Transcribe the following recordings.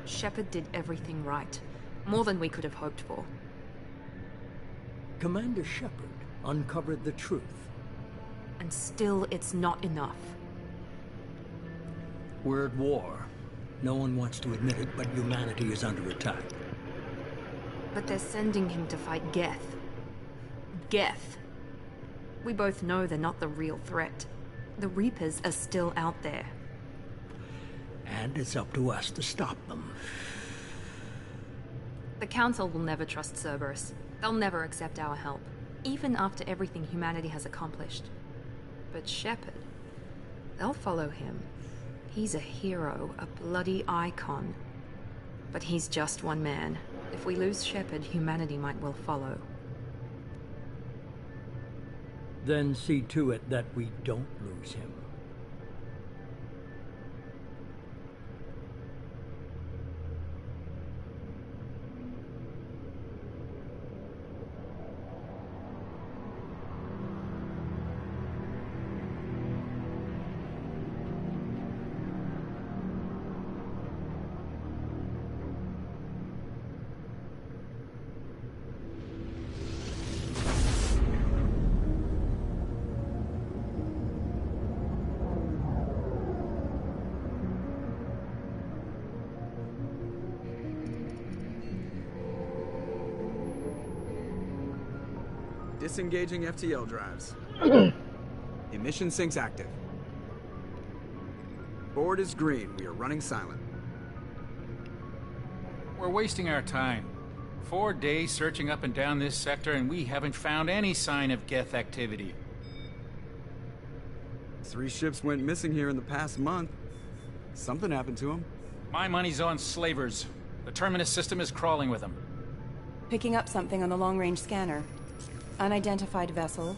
Shepard did everything right. More than we could have hoped for. Commander Shepard uncovered the truth. And still, it's not enough. We're at war. No one wants to admit it, but humanity is under attack. But they're sending him to fight Geth. Geth. We both know they're not the real threat. The Reapers are still out there. And it's up to us to stop them. The Council will never trust Cerberus. They'll never accept our help, even after everything humanity has accomplished. But Shepard, they'll follow him. He's a hero, a bloody icon. But he's just one man. If we lose Shepard, humanity might well follow. Then see to it that we don't lose him. Disengaging FTL drives. Emission sinks active. Board is green. We are running silent. We're wasting our time. 4 days searching up and down this sector, and we haven't found any sign of Geth activity. 3 ships went missing here in the past month. Something happened to them. My money's on slavers. The Terminus system is crawling with them. Picking up something on the long-range scanner. Unidentified vessel.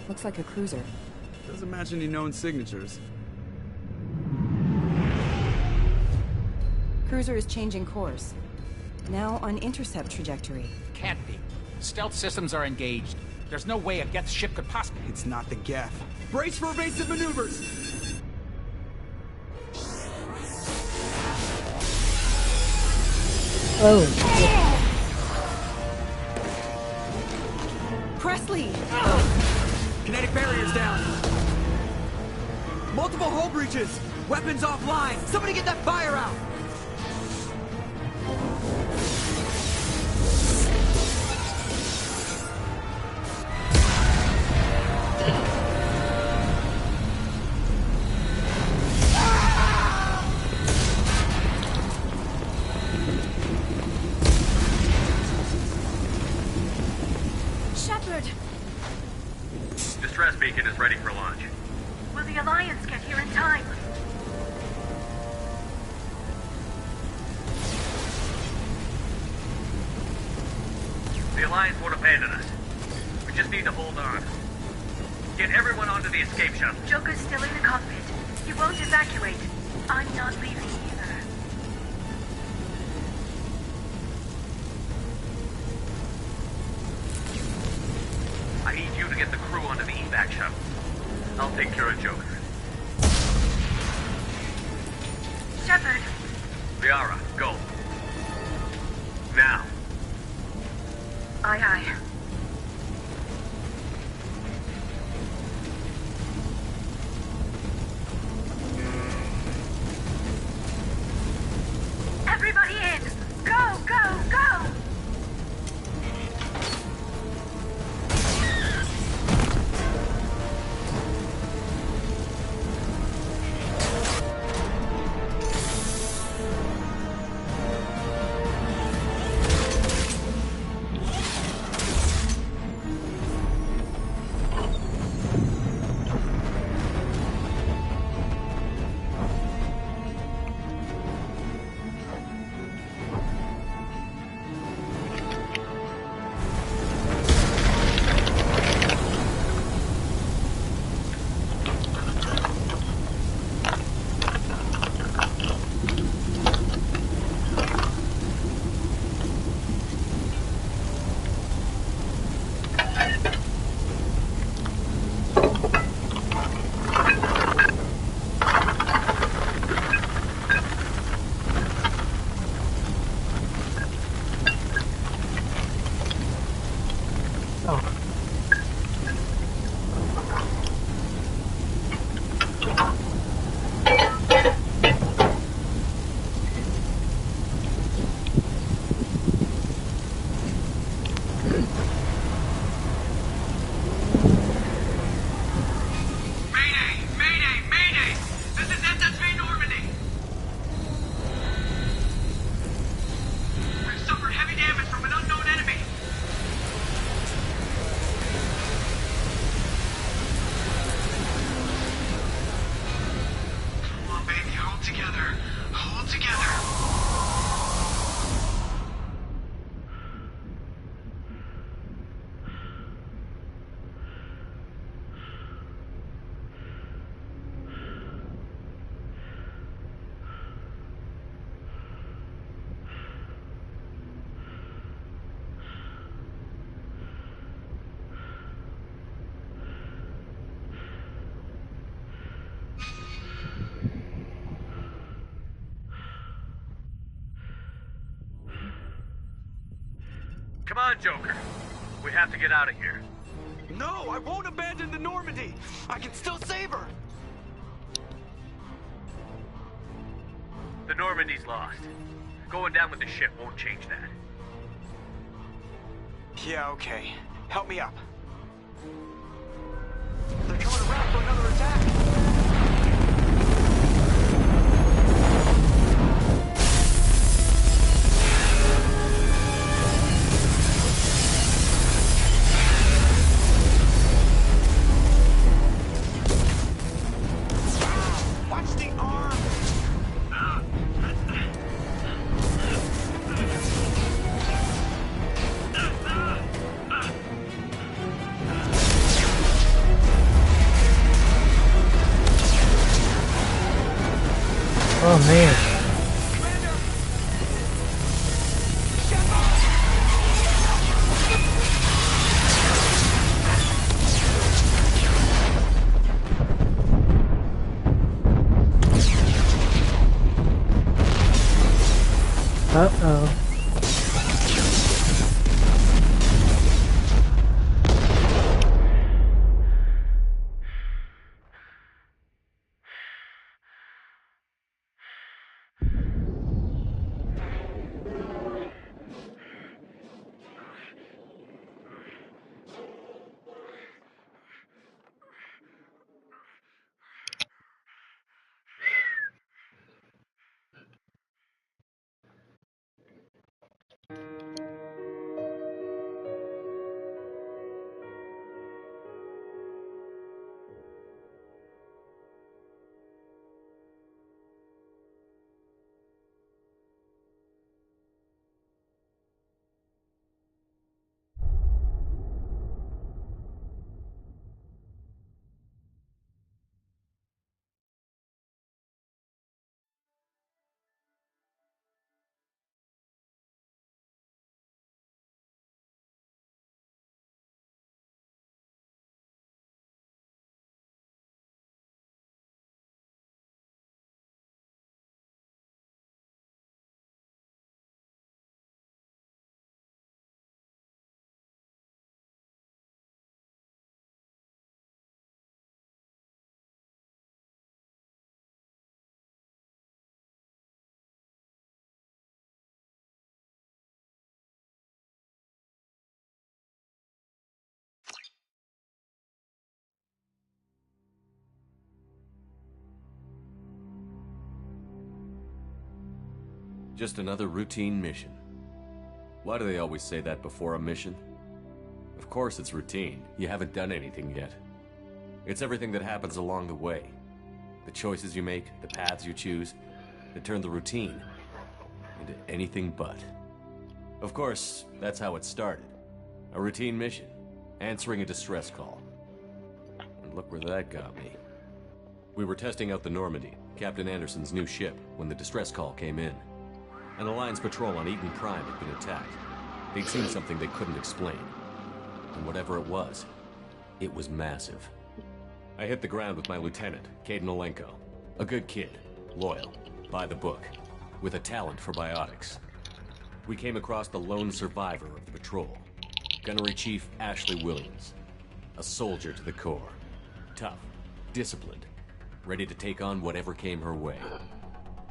Looks like a cruiser. Doesn't match any known signatures. Cruiser is changing course. Now on intercept trajectory. Can't be. Stealth systems are engaged. There's no way a Geth ship could possibly... It's not the Geth. Brace for evasive maneuvers! Oh. Presley! Kinetic barriers down! Multiple hull breaches! Weapons offline! Somebody get that fire out! Distress beacon is ready for launch. Will the Alliance get here in time? The Alliance won't abandon us. We just need to hold on. Get everyone onto the escape shuttle. Joker's still in the cockpit. He won't evacuate. I'm not leaving either. I need you to get the crew onto the evac shuttle. I'll take care of Joker. Shepard! Liara, go. Now. Aye, aye. Everybody in! Go, go, go! Come on, Joker. We have to get out of here. No, I won't abandon the Normandy. I can still save her. The Normandy's lost. Going down with the ship won't change that. Yeah, okay. Help me up. They're coming around for another attack. Watch the arm! Oh man. Uh-oh. Just another routine mission. Why do they always say that before a mission? Of course it's routine. You haven't done anything yet. It's everything that happens along the way. The choices you make, the paths you choose, that turn the routine into anything but. Of course, that's how it started. A routine mission, answering a distress call. And look where that got me. We were testing out the Normandy, Captain Anderson's new ship, when the distress call came in. An Alliance patrol on Eden Prime had been attacked. They'd seen something they couldn't explain. And whatever it was massive. I hit the ground with my lieutenant, Caden Olenko. A good kid, loyal, by the book, with a talent for biotics. We came across the lone survivor of the patrol, Gunnery Chief Ashley Williams. A soldier to the core. Tough, disciplined, ready to take on whatever came her way.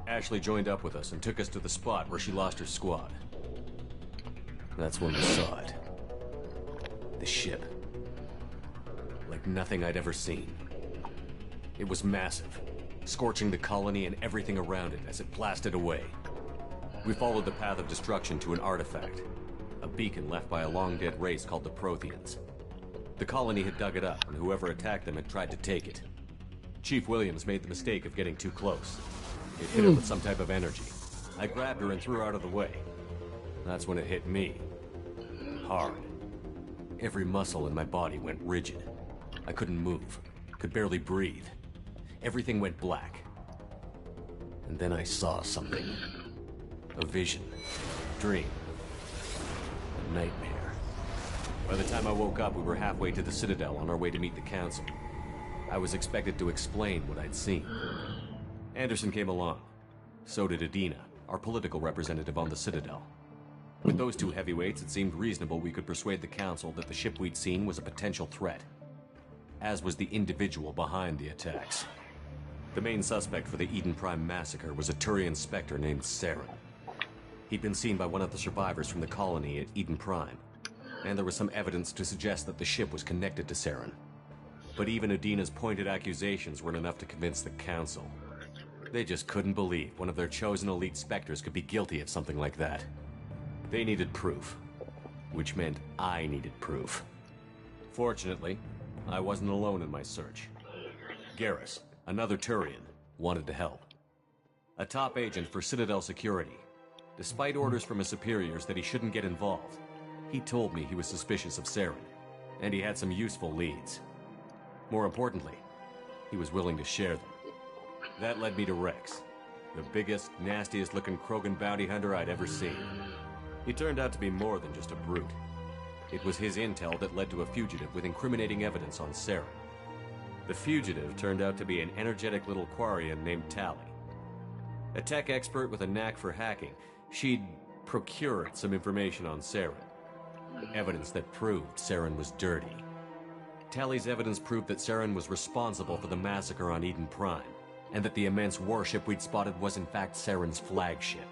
Ashley joined up with us and took us to the spot where she lost her squad. That's when we saw it. The ship. Like nothing I'd ever seen. It was massive, scorching the colony and everything around it as it blasted away. We followed the path of destruction to an artifact, a beacon left by a long-dead race called the Protheans. The colony had dug it up, and whoever attacked them had tried to take it. Chief Williams made the mistake of getting too close. It hit her with some type of energy. I grabbed her and threw her out of the way. That's when it hit me. Hard. Every muscle in my body went rigid. I couldn't move, could barely breathe. Everything went black. And then I saw something. A vision. Dream. A nightmare. By the time I woke up, we were halfway to the Citadel on our way to meet the Council. I was expected to explain what I'd seen. Anderson came along. So did Adina, our political representative on the Citadel. With those two heavyweights, it seemed reasonable we could persuade the Council that the ship we'd seen was a potential threat, as was the individual behind the attacks. The main suspect for the Eden Prime massacre was a Turian Spectre named Saren. He'd been seen by one of the survivors from the colony at Eden Prime, and there was some evidence to suggest that the ship was connected to Saren. But even Adina's pointed accusations weren't enough to convince the Council. They just couldn't believe one of their chosen elite Spectres could be guilty of something like that. They needed proof, which meant I needed proof. Fortunately, I wasn't alone in my search. Garrus, another Turian, wanted to help. A top agent for Citadel Security. Despite orders from his superiors that he shouldn't get involved, he told me he was suspicious of Saren, and he had some useful leads. More importantly, he was willing to share them. That led me to Rex, the biggest, nastiest-looking Krogan bounty hunter I'd ever seen. He turned out to be more than just a brute. It was his intel that led to a fugitive with incriminating evidence on Saren. The fugitive turned out to be an energetic little Quarian named Tali. A tech expert with a knack for hacking, she'd procured some information on Saren. Evidence that proved Saren was dirty. Tali's evidence proved that Saren was responsible for the massacre on Eden Prime, and that the immense warship we'd spotted was in fact Saren's flagship.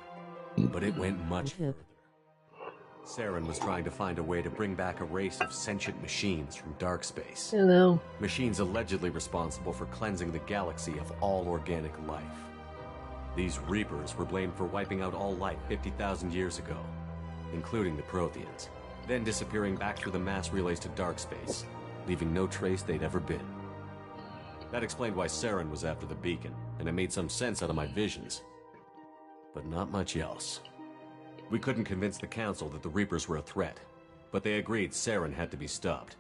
But it went much further. Saren was trying to find a way to bring back a race of sentient machines from dark space. Hello. Machines allegedly responsible for cleansing the galaxy of all organic life. These Reapers were blamed for wiping out all life 50,000 years ago, including the Protheans, then disappearing back through the mass relays to dark space, leaving no trace they'd ever been. That explained why Saren was after the beacon, and it made some sense out of my visions. But not much else. We couldn't convince the Council that the Reapers were a threat, but they agreed Saren had to be stopped.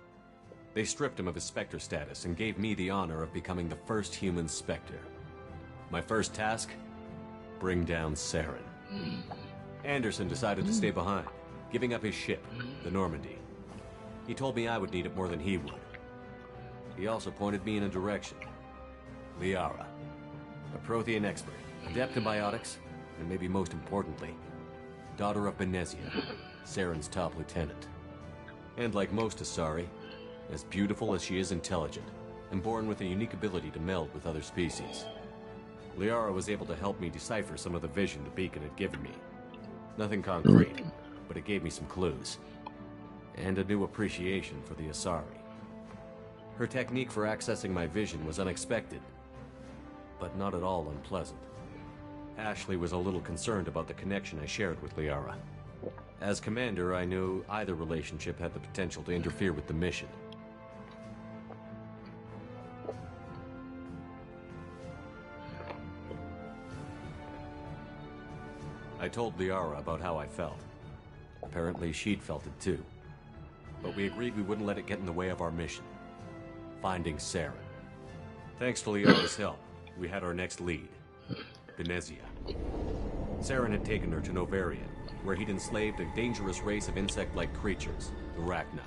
They stripped him of his Spectre status and gave me the honor of becoming the first human Spectre. My first task? Bring down Saren. Anderson decided to stay behind, giving up his ship, the Normandy. He told me I would need it more than he would. He also pointed me in a direction. Liara, a Prothean expert, adept in biotics, and maybe most importantly, daughter of Benezia, Saren's top lieutenant. And like most Asari, as beautiful as she is intelligent, and born with a unique ability to meld with other species. Liara was able to help me decipher some of the vision the beacon had given me. Nothing concrete, but it gave me some clues. And a new appreciation for the Asari. Her technique for accessing my vision was unexpected, but not at all unpleasant. Ashley was a little concerned about the connection I shared with Liara. As commander, I knew either relationship had the potential to interfere with the mission. I told Liara about how I felt. Apparently she'd felt it too. But we agreed we wouldn't let it get in the way of our mission. Finding Saren. Thanks to Liara's help, we had our next lead. Benezia. Saren had taken her to Novaria, where he'd enslaved a dangerous race of insect-like creatures, the Rachni.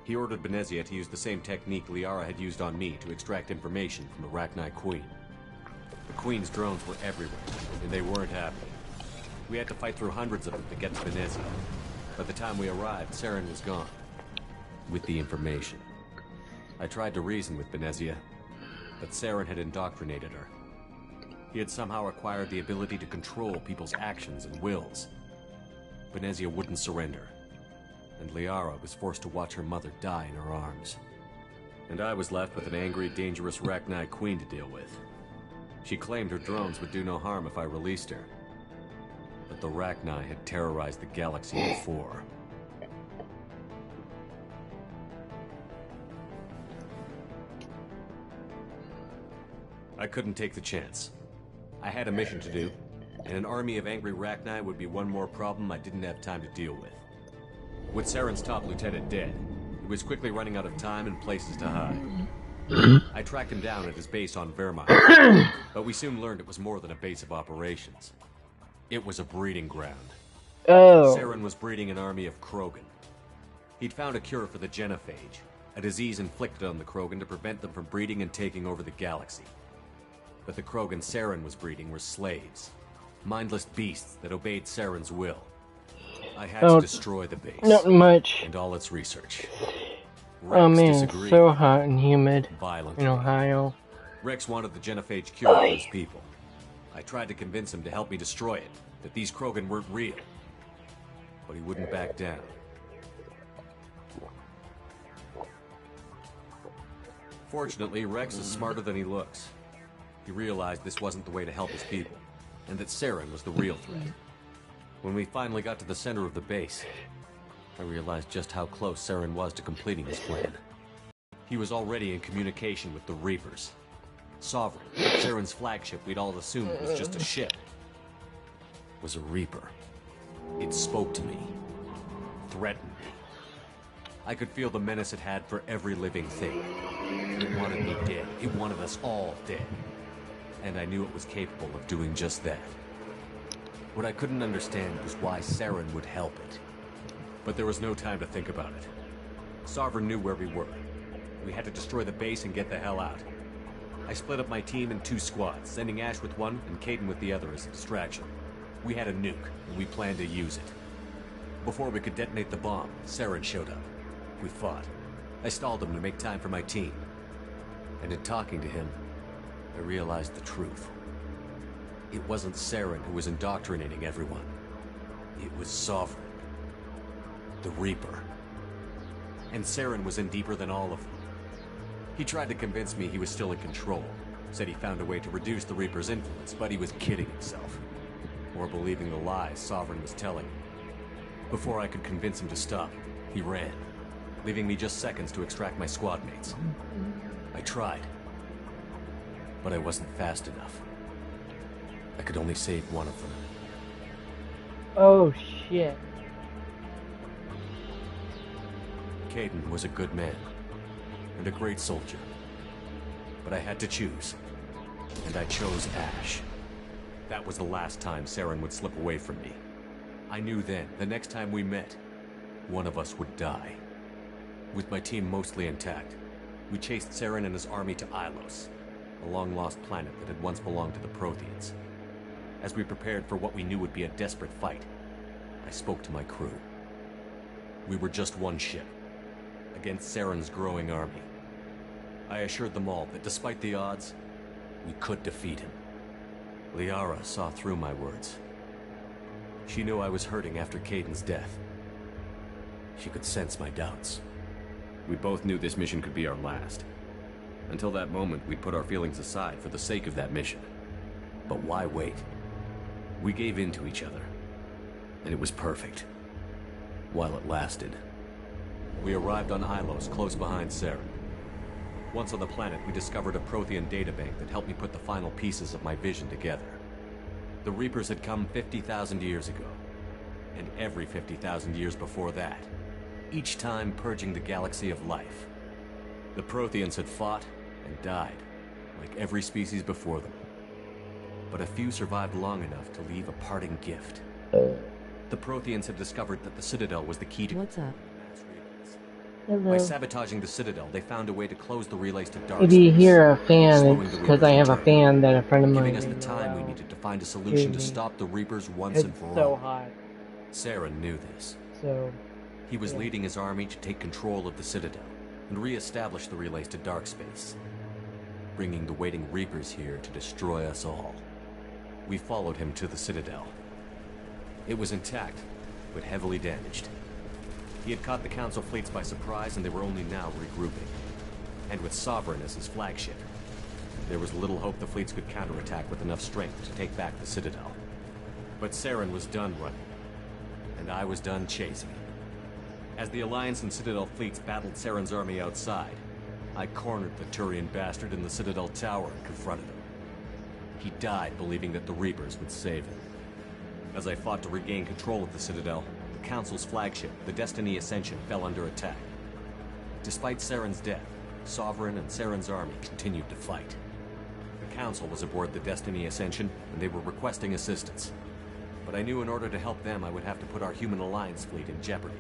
He ordered Benezia to use the same technique Liara had used on me to extract information from the Rachni Queen. The Queen's drones were everywhere, and they weren't happy. We had to fight through hundreds of them to get to Benezia. By the time we arrived, Saren was gone. With the information. I tried to reason with Benezia, but Saren had indoctrinated her. He had somehow acquired the ability to control people's actions and wills. Benezia wouldn't surrender, and Liara was forced to watch her mother die in her arms. And I was left with an angry, dangerous Rachni Queen to deal with. She claimed her drones would do no harm if I released her. But the Rachni had terrorized the galaxy before. I couldn't take the chance. I had a mission to do, and an army of angry Rachni would be one more problem I didn't have time to deal with. With Saren's top lieutenant dead, he was quickly running out of time and places to hide. I tracked him down at his base on Vermont, but we soon learned it was more than a base of operations. It was a breeding ground. Oh. Saren was breeding an army of Krogan. He'd found a cure for the genophage, a disease inflicted on the Krogan to prevent them from breeding and taking over the galaxy. But the Krogan Saren was breeding were slaves. Mindless beasts that obeyed Saren's will. I had to destroy the base. Not much. And all its research. Oh Rex man, disagreed it's so hot and humid violently. in Ohio. Rex wanted the genophage cure for his people. I tried to convince him to help me destroy it, that these Krogan weren't real. But he wouldn't back down. Fortunately, Rex is smarter than he looks. He realized this wasn't the way to help his people, and that Saren was the real threat. When we finally got to the center of the base, I realized just how close Saren was to completing his plan. He was already in communication with the Reapers. Sovereign, Saren's flagship we'd all assumed was just a ship, was a Reaper. It spoke to me, threatened me. I could feel the menace it had for every living thing. It wanted me dead. It wanted us all dead. And I knew it was capable of doing just that. What I couldn't understand was why Saren would help it. But there was no time to think about it. Sovereign knew where we were. We had to destroy the base and get the hell out. I split up my team in 2 squads, sending Ash with one and Caden with the other as a distraction. We had a nuke, and we planned to use it. Before we could detonate the bomb, Saren showed up. We fought. I stalled him to make time for my team. And in talking to him, I realized the truth. It wasn't Saren who was indoctrinating everyone. It was Sovereign. The Reaper. And Saren was in deeper than all of them. He tried to convince me he was still in control. Said he found a way to reduce the Reaper's influence, but he was kidding himself. Or believing the lies Sovereign was telling him. Before I could convince him to stop, he ran, leaving me just seconds to extract my squad mates. I tried, but I wasn't fast enough. I could only save one of them. Oh shit. Caden was a good man, and a great soldier. But I had to choose, and I chose Ash. That was the last time Saren would slip away from me. I knew then, the next time we met, one of us would die. With my team mostly intact, we chased Saren and his army to Ilos, a long-lost planet that had once belonged to the Protheans. As we prepared for what we knew would be a desperate fight, I spoke to my crew. We were just one ship, against Saren's growing army. I assured them all that despite the odds, we could defeat him. Liara saw through my words. She knew I was hurting after Caden's death. She could sense my doubts. We both knew this mission could be our last. Until that moment, we'd put our feelings aside for the sake of that mission. But why wait? We gave in to each other, and it was perfect. While it lasted. We arrived on Ilos, close behind Saren. Once on the planet, we discovered a Prothean databank that helped me put the final pieces of my vision together. The Reapers had come 50,000 years ago, and every 50,000 years before that, each time purging the galaxy of life. The Protheans had fought and died, like every species before them. But a few survived long enough to leave a parting gift. The Protheans had discovered that the Citadel was the key to... What's up? Hello. By sabotaging the Citadel, they found a way to close the relays to dark If you space, hear a fan, slowing it's the because I Reapers' have a return, fan that a friend of mine giving us the made. time we needed to find a solution to me. stop the Reapers once It's and for so all. hot. Saren knew this. So, He was yeah. leading his army to take control of the Citadel and re-establish the relays to dark space, bringing the waiting Reapers here to destroy us all. We followed him to the Citadel. It was intact, but heavily damaged. He had caught the Council fleets by surprise, and they were only now regrouping. And with Sovereign as his flagship, there was little hope the fleets could counterattack with enough strength to take back the Citadel. But Saren was done running, and I was done chasing. As the Alliance and Citadel fleets battled Saren's army outside, I cornered the Turian bastard in the Citadel tower and confronted him. He died believing that the Reapers would save him. As I fought to regain control of the Citadel, the Council's flagship, the Destiny Ascension, fell under attack. Despite Saren's death, Sovereign and Saren's army continued to fight. The Council was aboard the Destiny Ascension, and they were requesting assistance. But I knew in order to help them, I would have to put our Human Alliance fleet in jeopardy.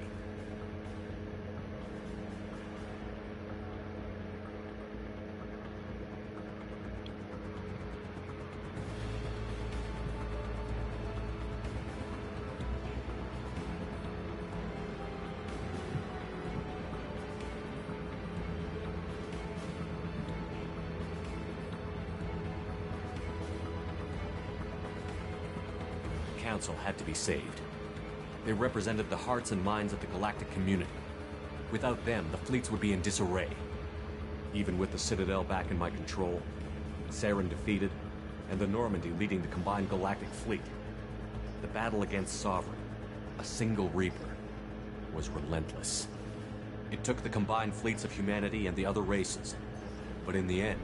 Council had to be saved. They represented the hearts and minds of the galactic community. Without them, the fleets would be in disarray. Even with the Citadel back in my control, Saren defeated, and the Normandy leading the combined galactic fleet, the battle against Sovereign, a single Reaper, was relentless. It took the combined fleets of humanity and the other races, but in the end,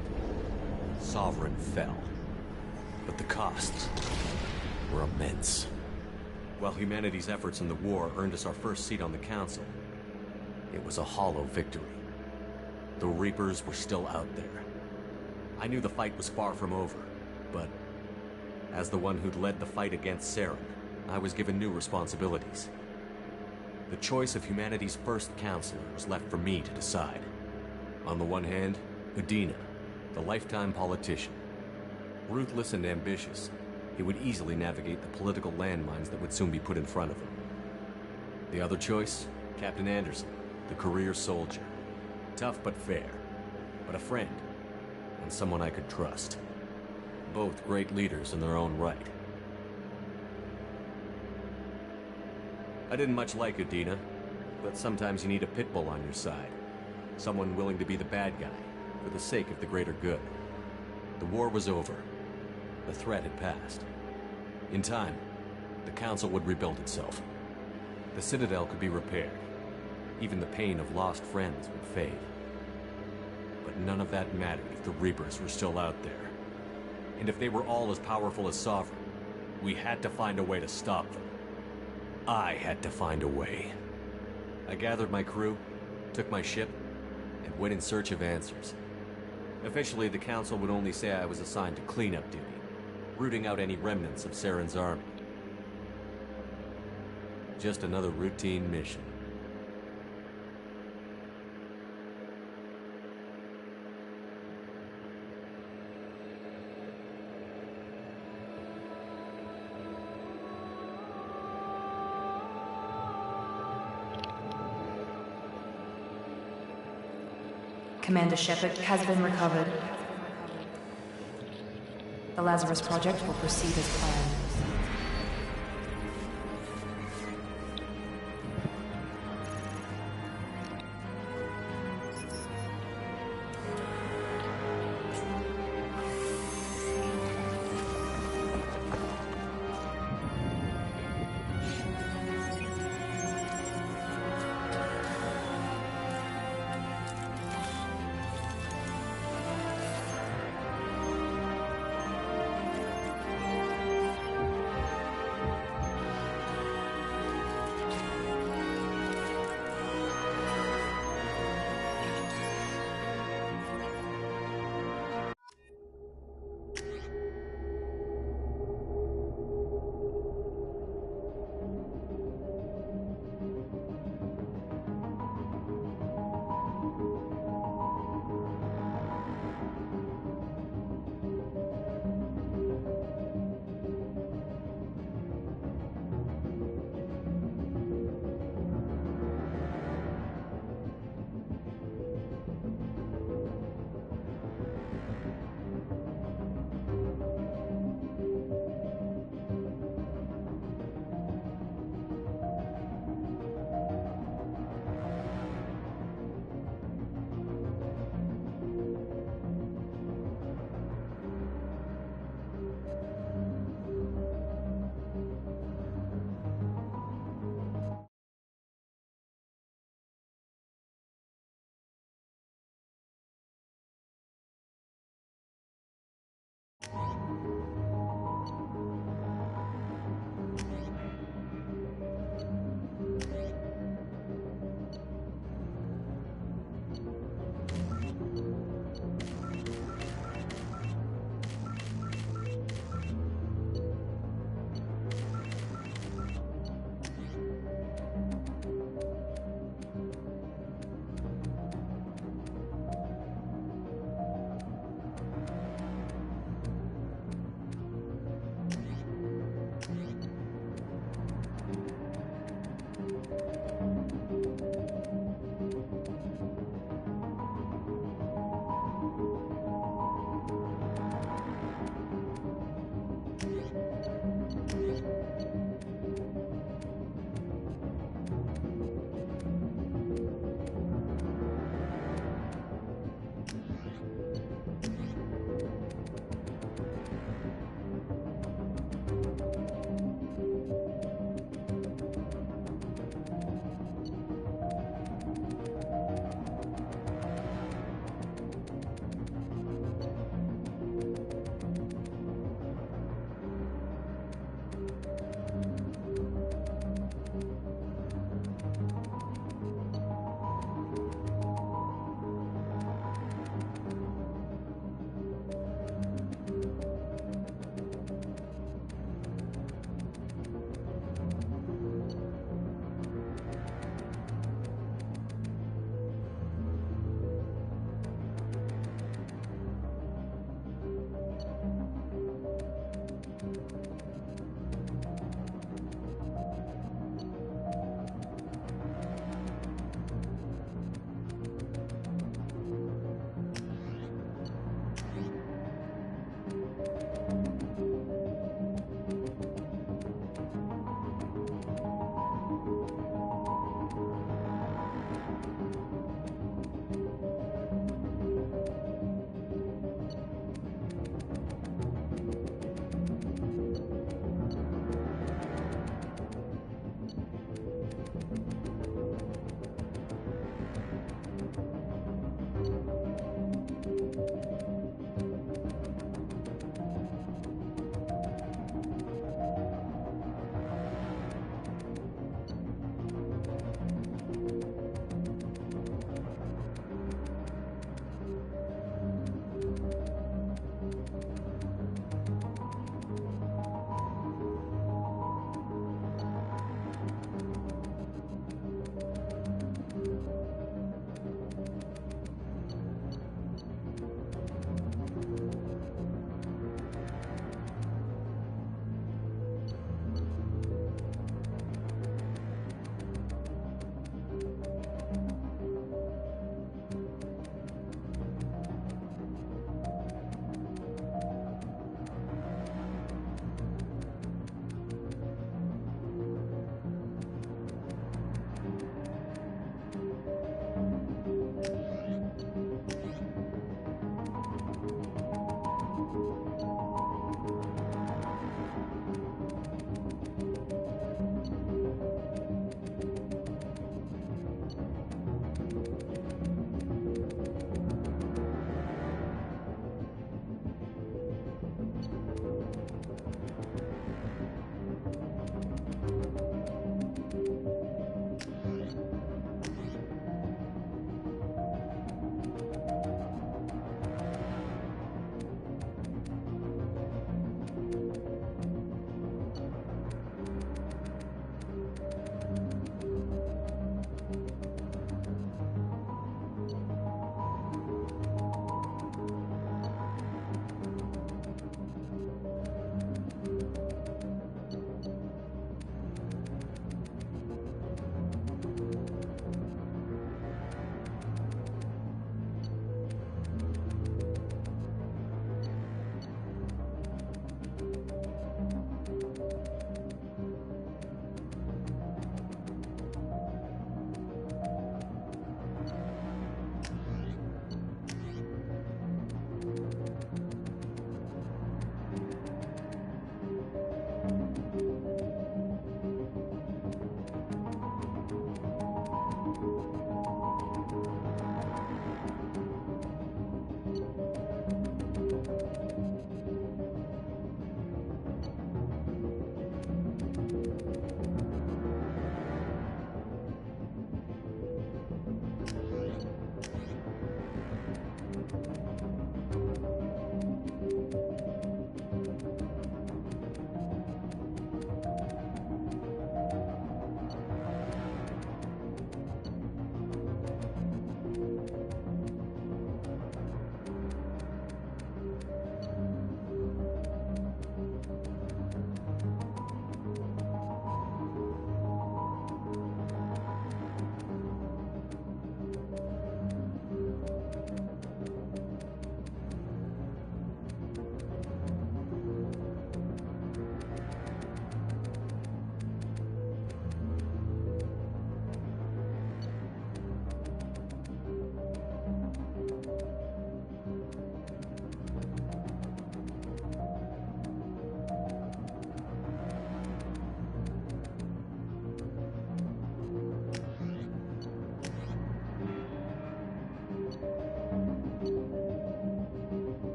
Sovereign fell. But the costs were immense. While humanity's efforts in the war earned us our first seat on the Council, it was a hollow victory. The Reapers were still out there. I knew the fight was far from over, but as the one who'd led the fight against Saren, I was given new responsibilities. The choice of humanity's first counselor was left for me to decide. On the one hand, Udina, the lifetime politician. Ruthless and ambitious, he would easily navigate the political landmines that would soon be put in front of him. The other choice, Captain Anderson, the career soldier. Tough but fair, but a friend, and someone I could trust. Both great leaders in their own right. I didn't much like Udina, but sometimes you need a pit bull on your side. Someone willing to be the bad guy, for the sake of the greater good. The war was over. The threat had passed. In time, the Council would rebuild itself. The Citadel could be repaired. Even the pain of lost friends would fade. But none of that mattered if the Reapers were still out there. And if they were all as powerful as Sovereign, we had to find a way to stop them. I had to find a way. I gathered my crew, took my ship, and went in search of answers. Officially, the Council would only say I was assigned to cleanup duty, rooting out any remnants of Saren's army. Just another routine mission. Commander Shepard has been recovered. The Lazarus Project will proceed as planned.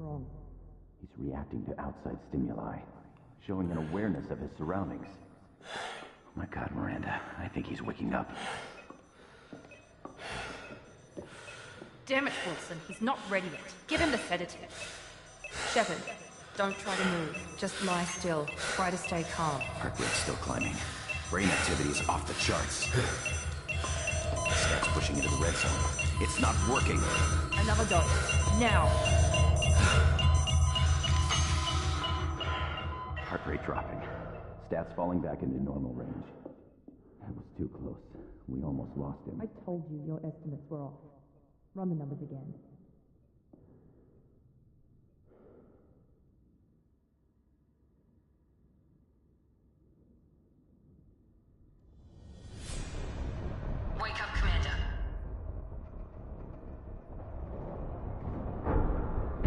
wrong? He's reacting to outside stimuli, showing an awareness of his surroundings. Oh my God, Miranda, I think he's waking up. Damn it, Wilson. He's not ready yet. Give him the sedative. Shepard, don't try to move. Just lie still. Try to stay calm. Heart rate's still climbing. Brain activity is off the charts. Stats pushing into the red zone. It's not working. Another dose. Now. Heart rate dropping. Stats falling back into normal range. That was too close. We almost lost him. I told you your estimates were off. Run the numbers again. Wake up, Commander.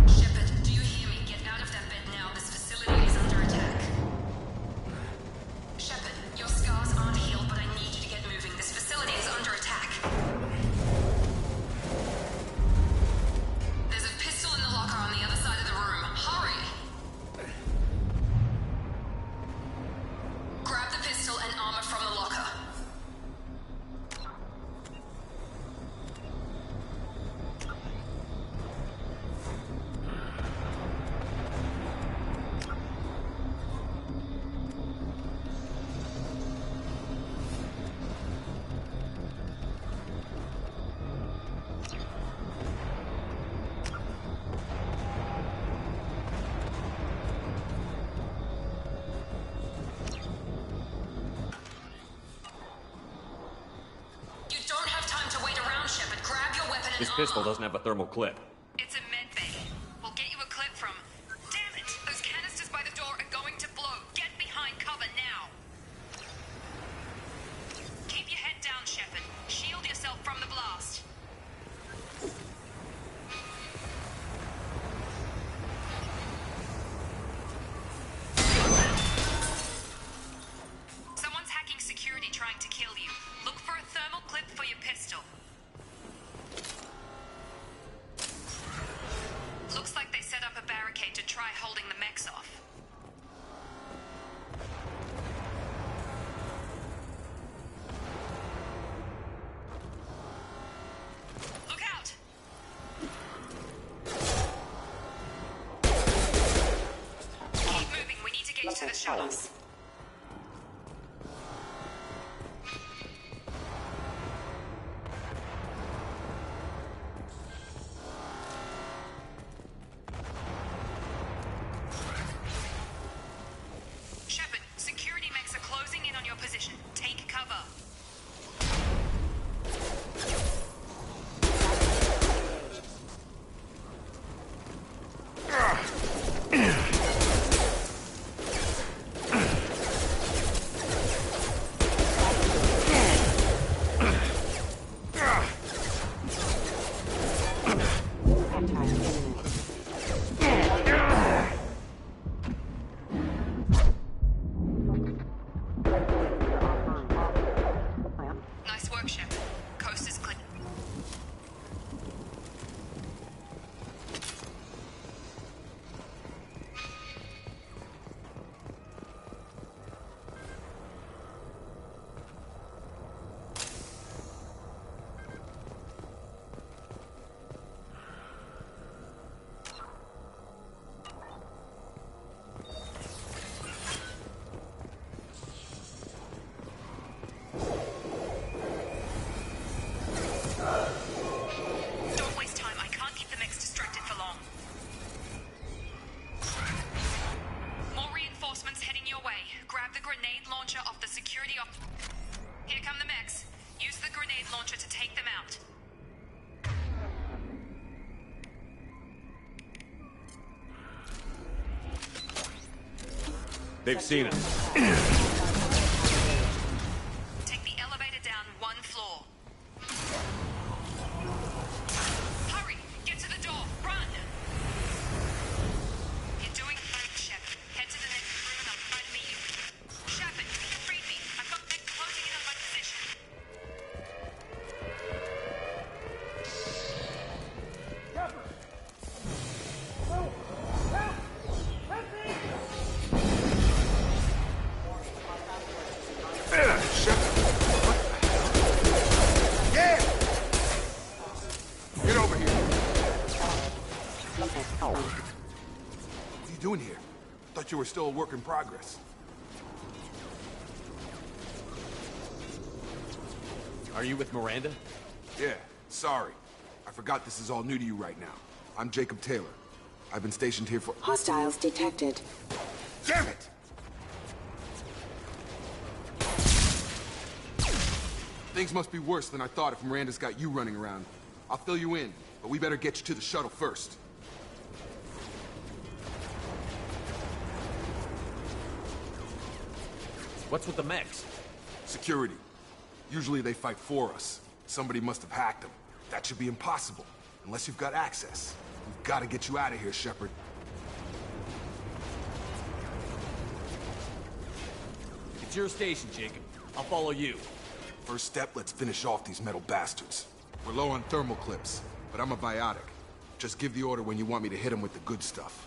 Shepard, do you hear me? Get out of that bed now. This facility is under attack. Shepard, your scars aren't healed, but I need you to get moving. This facility is under attack. There's a pistol in the locker on the other side of the room. Hurry! Grab the pistol and armor from the locker. You don't have time to wait around, Shepard. Grab your weapon and This pistol doesn't have a thermal clip. It's a med bay. We'll get you a clip from... Damn it! Those canisters by the door are going to blow. Get behind cover now. Keep your head down, Shepard. Shield yourself from the blast. Someone's hacking security trying to kill you. Look for a thermal clip for your pistol. Looks like they set up a barricade to try holding the mechs off. Look out! Keep moving, we need to get you to the shuttles. Shepard, security mechs are closing in on your position. Take cover. Nice work, Shepard. Coast is clear. Don't waste time. I can't keep the mechs distracted for long. More reinforcements heading your way. Grab the grenade launcher off the security off. Here come the mechs. Use the grenade launcher to take them out. They've seen us. Take the elevator down one floor. Hurry! Get to the door! Run! You're doing great, Shepard. Head to the next room and I'll try to meet you. Shepard, read me. I've got mechs closing in on my position. Shepard! Thought you were still a work in progress. Are you with Miranda? Yeah, sorry. I forgot this is all new to you right now. I'm Jacob Taylor. I've been stationed here for— Hostiles detected. Damn it! Things must be worse than I thought if Miranda's got you running around. I'll fill you in, but we better get you to the shuttle first. What's with the mechs? Security. Usually they fight for us. Somebody must have hacked them. That should be impossible, unless you've got access. We've got to get you out of here, Shepard. It's your station, Jacob. I'll follow you. First step, let's finish off these metal bastards. We're low on thermal clips, but I'm a biotic. Just give the order when you want me to hit them with the good stuff.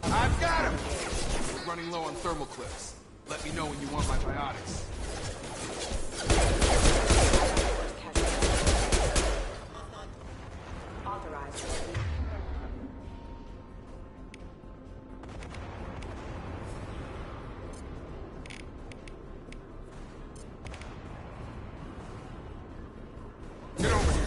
I've got him! We're running low on thermal clips. Let me know when you want my biotics. Authorized. Get over here.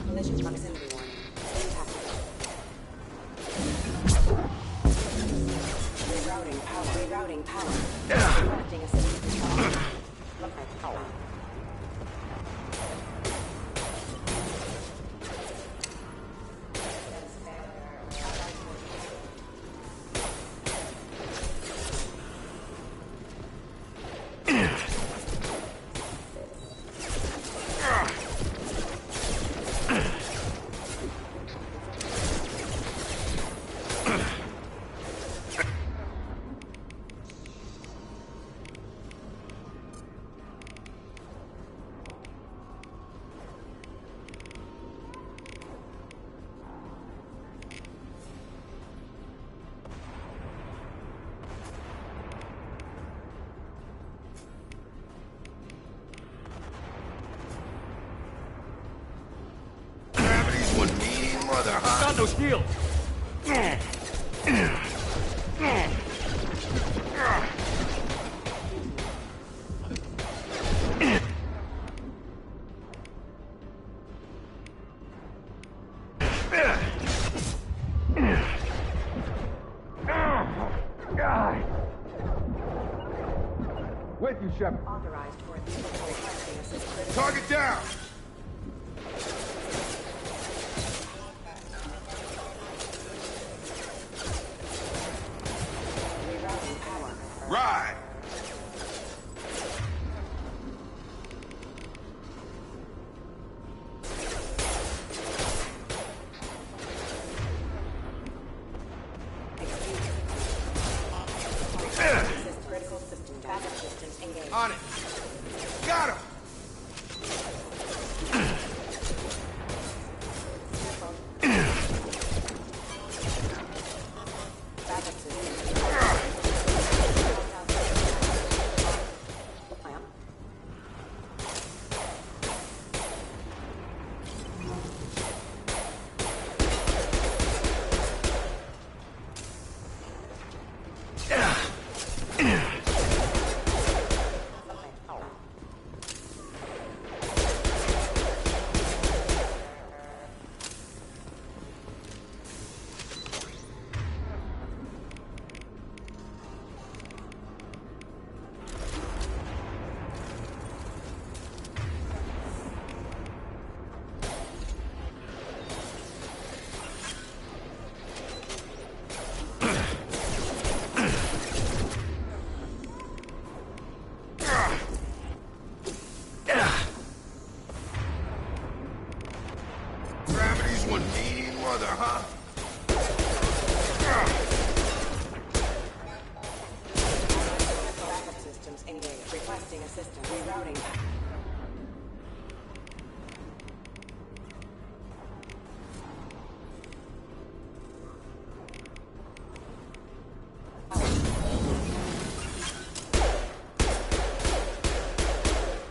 Collision proximity warning. Rerouting power. Rerouting power. Directing a system control. Power. Got no shield! With you, Shepard. Authorized for a Target down! Right! Assist critical system. Backup systems engaged. On it. Got him. Backup system. Clamp. Gravity's one mean mother, huh? Backup systems engaged. Requesting assistance. Rerouting.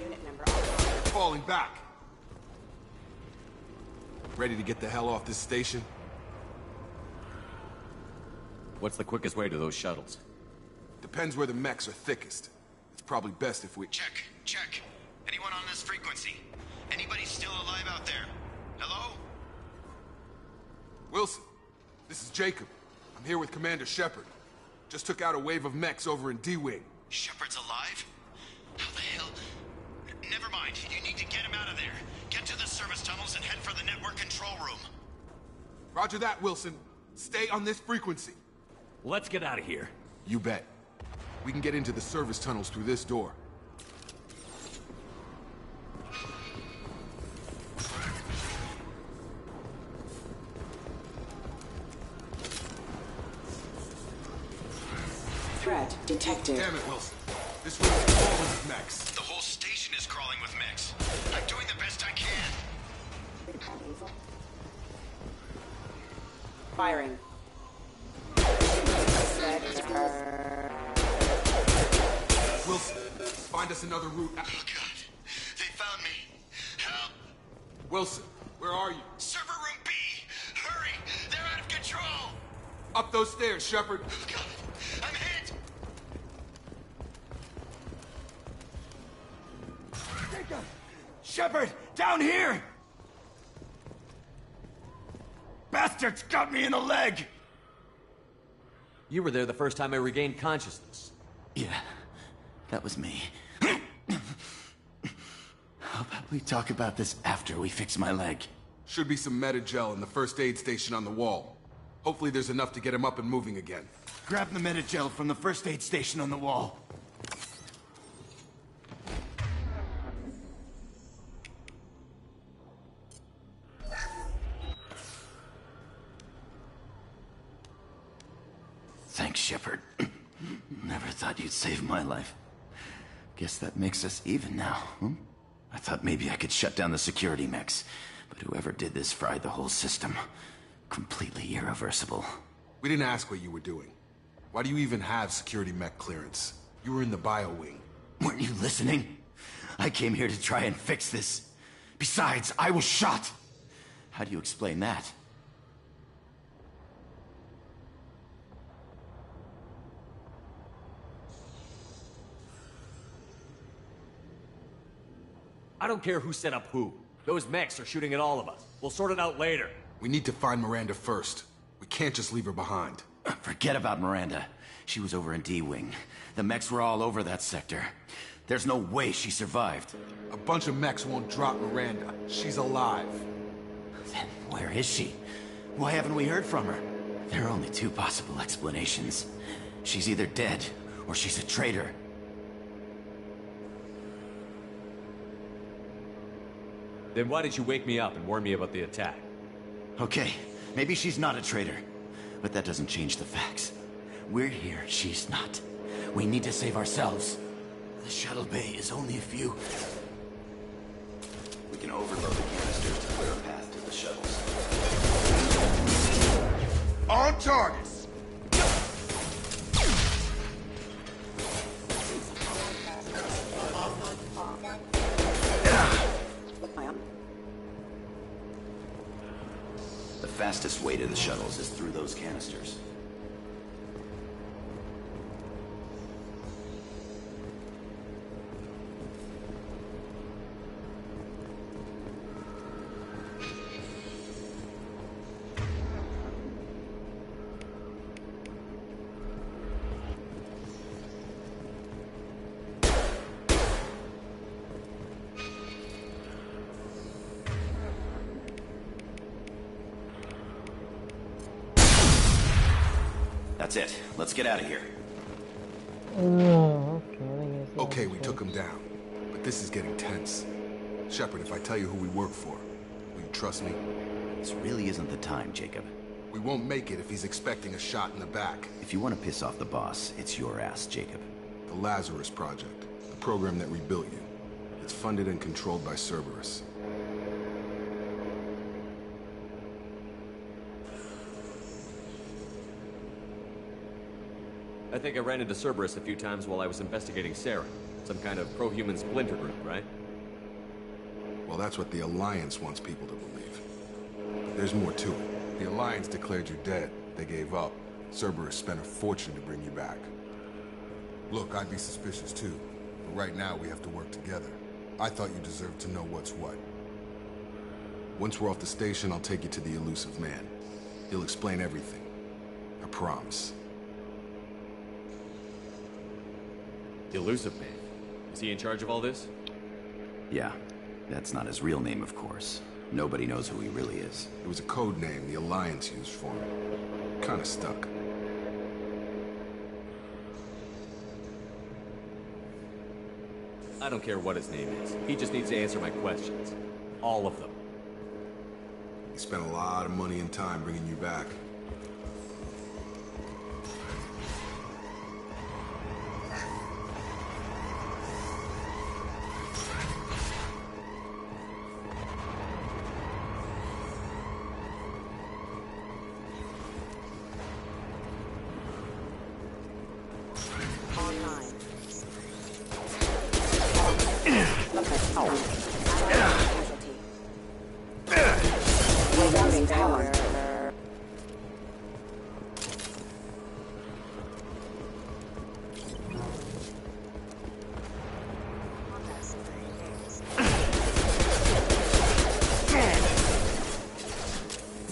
Unit number offline. Falling back. Ready to get the hell off this station? What's the quickest way to those shuttles? Depends where the mechs are thickest. It's probably best if we... Check. Anyone on this frequency? Anybody still alive out there? Hello? Wilson, this is Jacob. I'm here with Commander Shepard. Just took out a wave of mechs over in D-Wing. Shepard's alive? How the hell? Never mind. You need to get him out of there. Get to the service tunnels and head for the network control room. Roger that, Wilson. Stay on this frequency. Let's get out of here. You bet. We can get into the service tunnels through this door. Threat detected. Damn it, Wilson. This room is full of mechs. The whole station is crawling with mechs. I'm doing the best I can. Firing. Wilson, find us another route. Oh, God. They found me. Help! Wilson, where are you? Server room B! Hurry! They're out of control! Up those stairs, Shepard. Oh, God. I'm hit! Shepard, down here! Bastards got me in the leg! You were there the first time I regained consciousness. Yeah, that was me. How about we talk about this after we fix my leg? Should be some meta-gel in the first aid station on the wall. Hopefully there's enough to get him up and moving again. Grab the medi-gel from the first aid station on the wall. Thanks, Shepard. Never thought you'd save my life. Guess that makes us even now, hmm? I thought maybe I could shut down the security mechs, but whoever did this fried the whole system. Completely irreversible. We didn't ask what you were doing. Why do you even have security mech clearance? You were in the bio wing. Weren't you listening? I came here to try and fix this. Besides, I was shot. How do you explain that? I don't care who set up who. Those mechs are shooting at all of us. We'll sort it out later. We need to find Miranda first. We can't just leave her behind. Forget about Miranda. She was over in D-Wing. The mechs were all over that sector. There's no way she survived. A bunch of mechs won't drop Miranda. She's alive. Then where is she? Why haven't we heard from her? There are only two possible explanations. She's either dead, or she's a traitor. Then why did you wake me up and warn me about the attack? Okay, maybe she's not a traitor. But that doesn't change the facts. We're here, she's not. We need to save ourselves. The shuttle bay is only a few. We can overload the canisters to clear a path to the shuttles. On target! The fastest way to the shuttles is through those canisters. That's it. Let's get out of here. Oh, okay. I guess that Okay, we makes took sense. him down. But this is getting tense. Shepard, if I tell you who we work for, will you trust me? This really isn't the time, Jacob. We won't make it if he's expecting a shot in the back. If you want to piss off the boss, it's your ass, Jacob. The Lazarus Project, the program that rebuilt you. It's funded and controlled by Cerberus. I think I ran into Cerberus a few times while I was investigating Sarah. Some kind of pro-human splinter group, right? Well, that's what the Alliance wants people to believe. But there's more to it. The Alliance declared you dead. They gave up. Cerberus spent a fortune to bring you back. Look, I'd be suspicious too. But right now, we have to work together. I thought you deserved to know what's what. Once we're off the station, I'll take you to the elusive man. He'll explain everything. I promise. The elusive man. Is he in charge of all this? Yeah. That's not his real name, of course. Nobody knows who he really is. It was a code name the Alliance used for him. Kinda stuck. I don't care what his name is. He just needs to answer my questions. All of them. He spent a lot of money and time bringing you back. Rerouting power.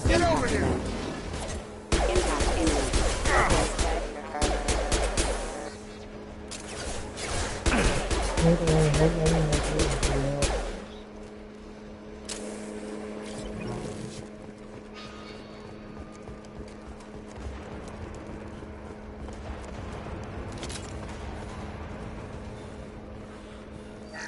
Get over here! Impact imminent.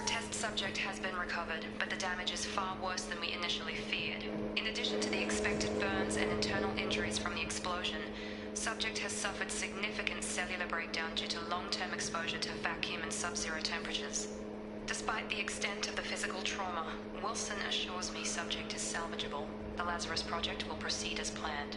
Test subject has been recovered, but the damage is far worse than we initially feared. In addition to the expected burns and internal injuries from the explosion, subject has suffered significant cellular breakdown due to long-term exposure to vacuum and sub-zero temperatures. Despite the extent of the physical trauma, Wilson assures me subject is salvageable. The Lazarus Project will proceed as planned.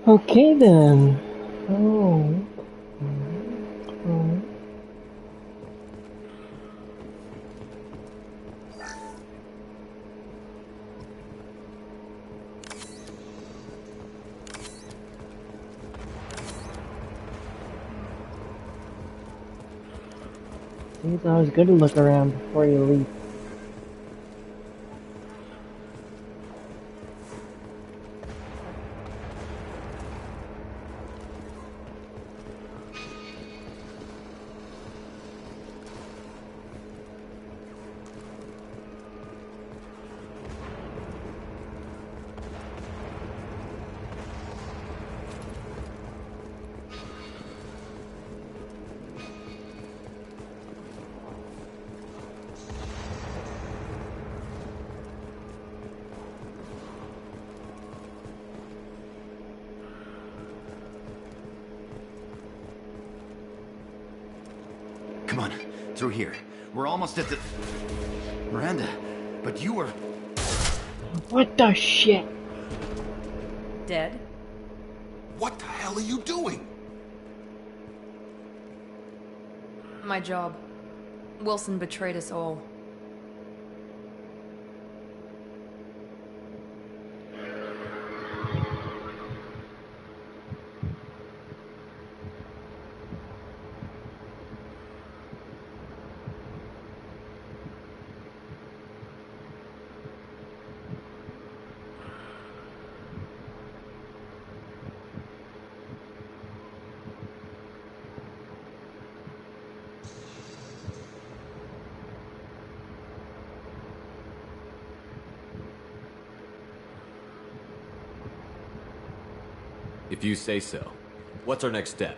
Okay then. Oh. It's always good to look around before you leave. Come on, through here. We're almost at the... Miranda, but you were... What the shit? Dead? What the hell are you doing? My job. Wilson betrayed us all. If you say so. What's our next step?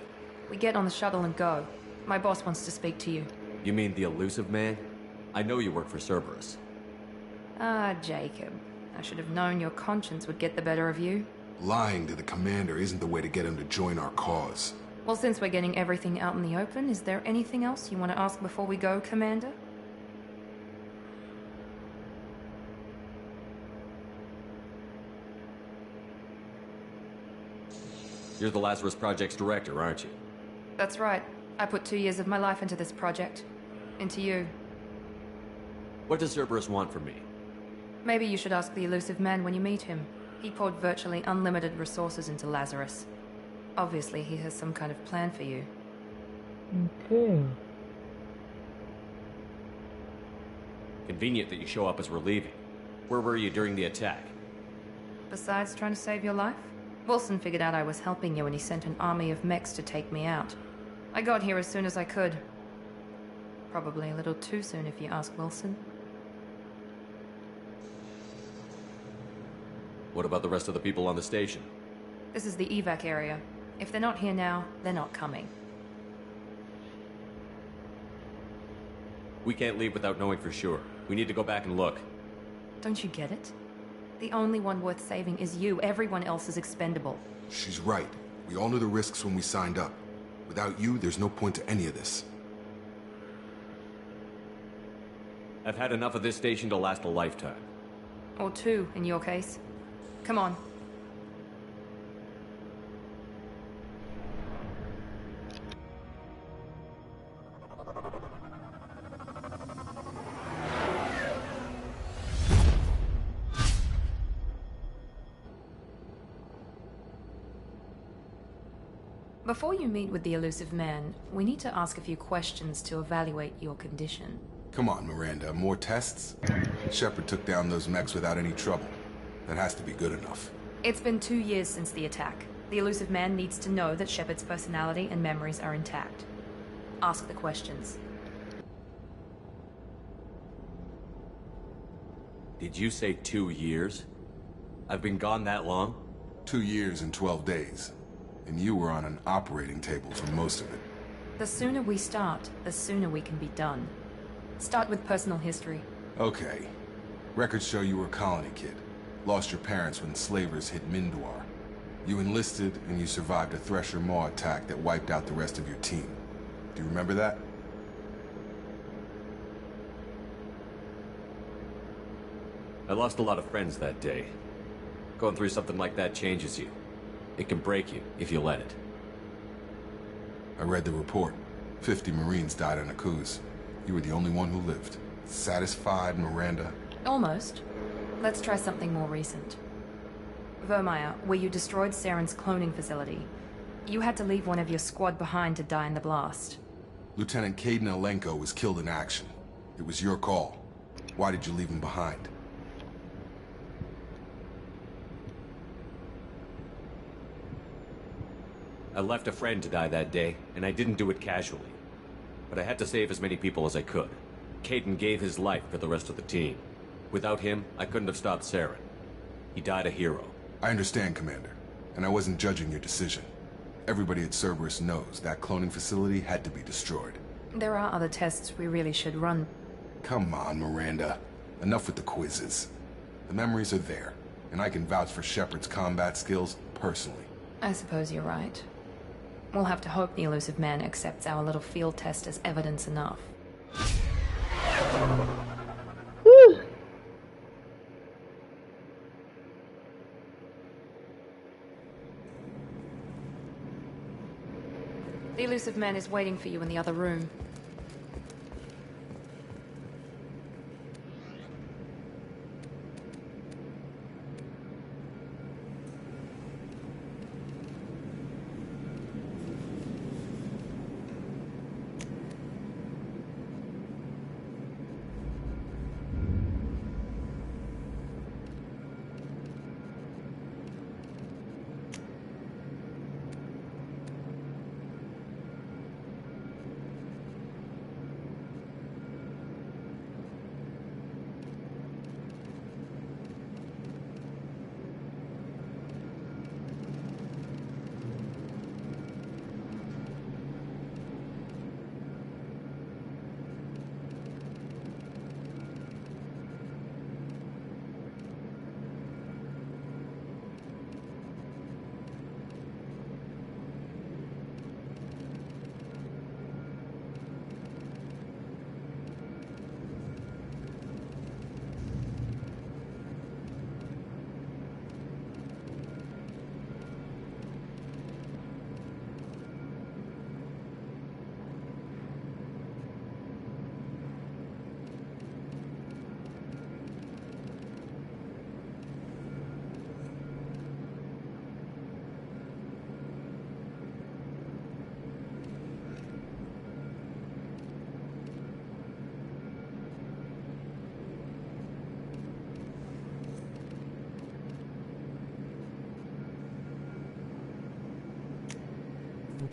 We get on the shuttle and go. My boss wants to speak to you. You mean the elusive man? I know you work for Cerberus. Ah, Jacob. I should have known your conscience would get the better of you. Lying to the commander isn't the way to get him to join our cause. Well, since we're getting everything out in the open, is there anything else you want to ask before we go, Commander? You're the Lazarus Project's director, aren't you? That's right. I put 2 years of my life into this project. Into you. What does Cerberus want from me? Maybe you should ask the elusive man when you meet him. He poured virtually unlimited resources into Lazarus. Obviously, he has some kind of plan for you. Okay. Convenient that you show up as we're leaving. Where were you during the attack? Besides trying to save your life, Wilson figured out I was helping you and he sent an army of mechs to take me out. I got here as soon as I could. Probably a little too soon if you ask Wilson. What about the rest of the people on the station? This is the evac area. If they're not here now, they're not coming. We can't leave without knowing for sure. We need to go back and look. Don't you get it? The only one worth saving is you. Everyone else is expendable. She's right. We all knew the risks when we signed up. Without you, there's no point to any of this. I've had enough of this station to last a lifetime. Or 2, in your case. Come on. Before you meet with the elusive man, we need to ask a few questions to evaluate your condition. Come on, Miranda. More tests? Shepard took down those mechs without any trouble. That has to be good enough. It's been 2 years since the attack. The elusive man needs to know that Shepard's personality and memories are intact. Ask the questions. Did you say 2 years? I've been gone that long? 2 years and 12 days. And you were on an operating table for most of it. The sooner we start, the sooner we can be done. Start with personal history. Okay. Records show you were a colony kid. Lost your parents when slavers hit Mindwar. You enlisted and you survived a Thresher Maw attack that wiped out the rest of your team. Do you remember that? I lost a lot of friends that day. Going through something like that changes you. It can break you, if you let it. I read the report. 50 Marines died on Akuz. You were the only one who lived. Satisfied, Miranda? Almost. Let's try something more recent. Vermeer, where you destroyed Saren's cloning facility. You had to leave one of your squad behind to die in the blast. Lieutenant Caden Alenko was killed in action. It was your call. Why did you leave him behind? I left a friend to die that day, and I didn't do it casually. But I had to save as many people as I could. Caden gave his life for the rest of the team. Without him, I couldn't have stopped Saren. He died a hero. I understand, Commander. And I wasn't judging your decision. Everybody at Cerberus knows that cloning facility had to be destroyed. There are other tests we really should run. Come on, Miranda. Enough with the quizzes. The memories are there, and I can vouch for Shepard's combat skills personally. I suppose you're right. We'll have to hope the elusive man accepts our little field test as evidence enough. Whew. The elusive man is waiting for you in the other room.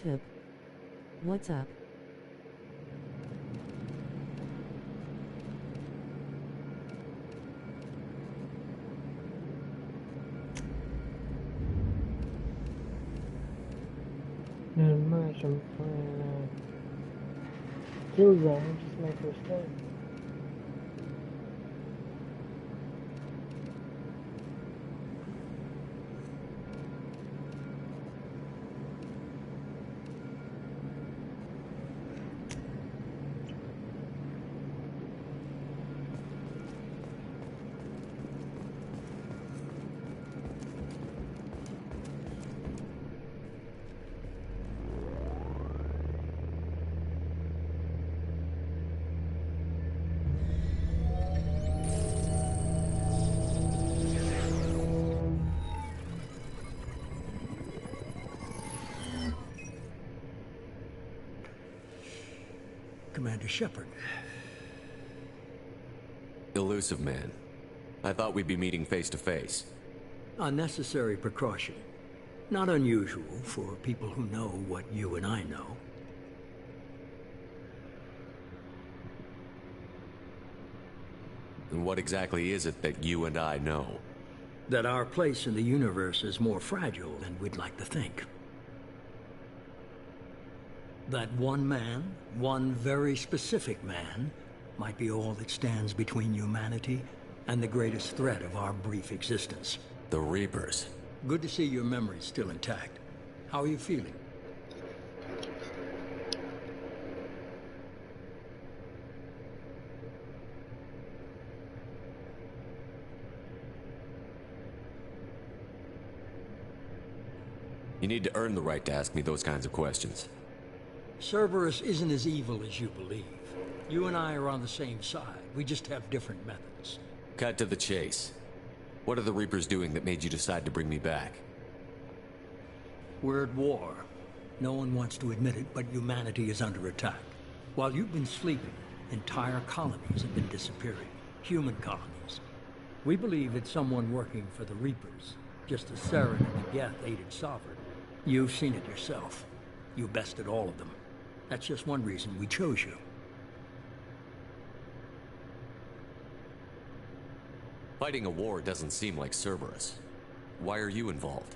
Tip. What's up? Not much. I'm playing Killzone, which is my first time. Commander Shepard. Elusive man. I thought we'd be meeting face to face. Unnecessary precaution. Not unusual for people who know what you and I know. And what exactly is it that you and I know? That our place in the universe is more fragile than we'd like to think. That one man, one very specific man, might be all that stands between humanity and the greatest threat of our brief existence. The Reapers. Good to see your memory's still intact. How are you feeling? You need to earn the right to ask me those kinds of questions. Cerberus isn't as evil as you believe. You and I are on the same side. We just have different methods. Cut to the chase. What are the Reapers doing that made you decide to bring me back? We're at war. No one wants to admit it, but humanity is under attack. While you've been sleeping, entire colonies have been disappearing. Human colonies. We believe it's someone working for the Reapers, just as Saren and the Geth aided Sovereign. You've seen it yourself. You bested all of them. That's just one reason we chose you. Fighting a war doesn't seem like Cerberus. Why are you involved?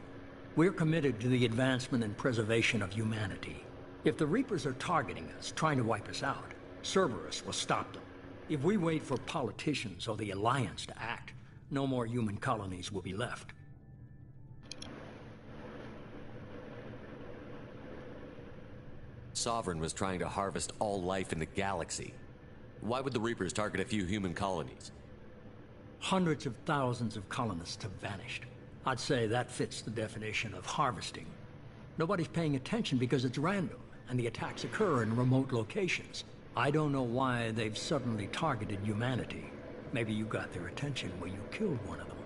We're committed to the advancement and preservation of humanity. If the Reapers are targeting us, trying to wipe us out, Cerberus will stop them. If we wait for politicians or the Alliance to act, no more human colonies will be left. Sovereign was trying to harvest all life in the galaxy. Why would the Reapers target a few human colonies? Hundreds of thousands of colonists have vanished. I'd say that fits the definition of harvesting. Nobody's paying attention because it's random, and the attacks occur in remote locations. I don't know why they've suddenly targeted humanity. Maybe you got their attention when you killed one of them.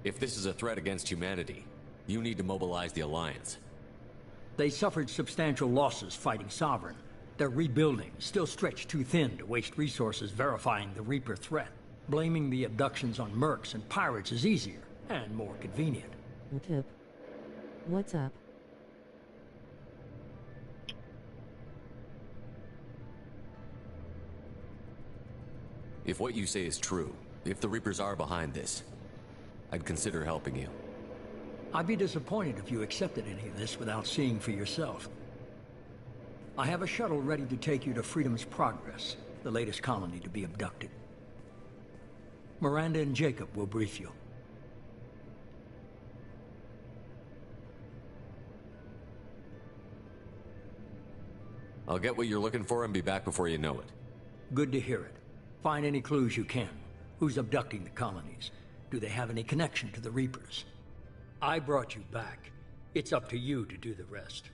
If this is a threat against humanity, you need to mobilize the Alliance. They suffered substantial losses fighting Sovereign. They're rebuilding, still stretched too thin to waste resources verifying the Reaper threat. Blaming the abductions on mercs and pirates is easier, and more convenient. Tip. What's up? If what you say is true, if the Reapers are behind this, I'd consider helping you. I'd be disappointed if you accepted any of this without seeing for yourself. I have a shuttle ready to take you to Freedom's Progress, the latest colony to be abducted. Miranda and Jacob will brief you. I'll get what you're looking for and be back before you know it. Good to hear it. Find any clues you can. Who's abducting the colonies? Do they have any connection to the Reapers? I brought you back. It's up to you to do the rest.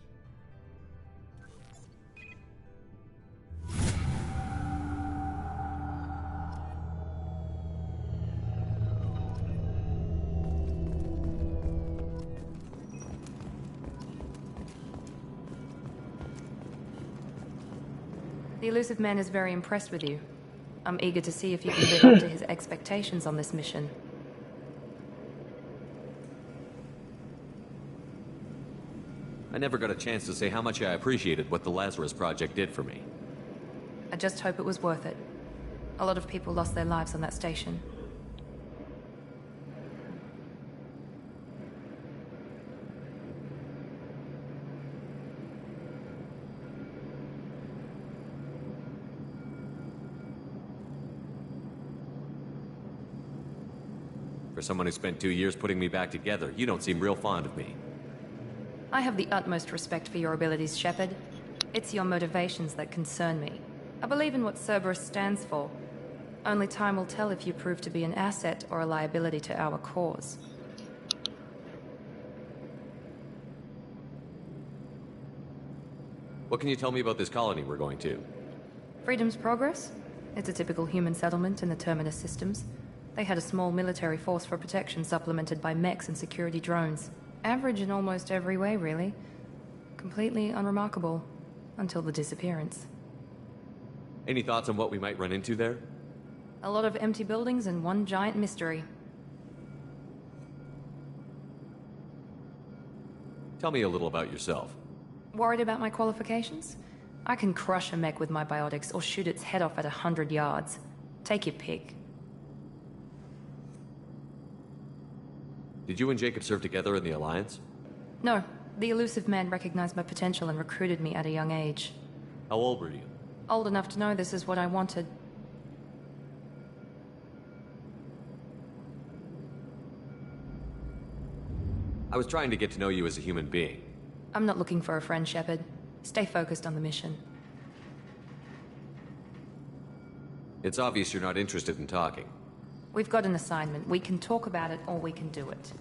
The elusive man is very impressed with you. I'm eager to see if you can live up to his expectations on this mission. I never got a chance to say how much I appreciated what the Lazarus Project did for me. I just hope it was worth it. A lot of people lost their lives on that station. For someone who spent 2 years putting me back together, you don't seem real fond of me. I have the utmost respect for your abilities, Shepard. It's your motivations that concern me. I believe in what Cerberus stands for. Only time will tell if you prove to be an asset or a liability to our cause. What can you tell me about this colony we're going to? Freedom's Progress? It's a typical human settlement in the Terminus systems. They had a small military force for protection supplemented by mechs and security drones. Average in almost every way, really. Completely unremarkable. Until the disappearance. Any thoughts on what we might run into there? A lot of empty buildings and one giant mystery. Tell me a little about yourself. Worried about my qualifications? I can crush a mech with my biotics or shoot its head off at 100 yards. Take your pick. Did you and Jacob serve together in the Alliance? No. The elusive man recognized my potential and recruited me at a young age. How old were you? Old enough to know this is what I wanted. I was trying to get to know you as a human being. I'm not looking for a friend, Shepard. Stay focused on the mission. It's obvious you're not interested in talking. We've got an assignment. We can talk about it or we can do it.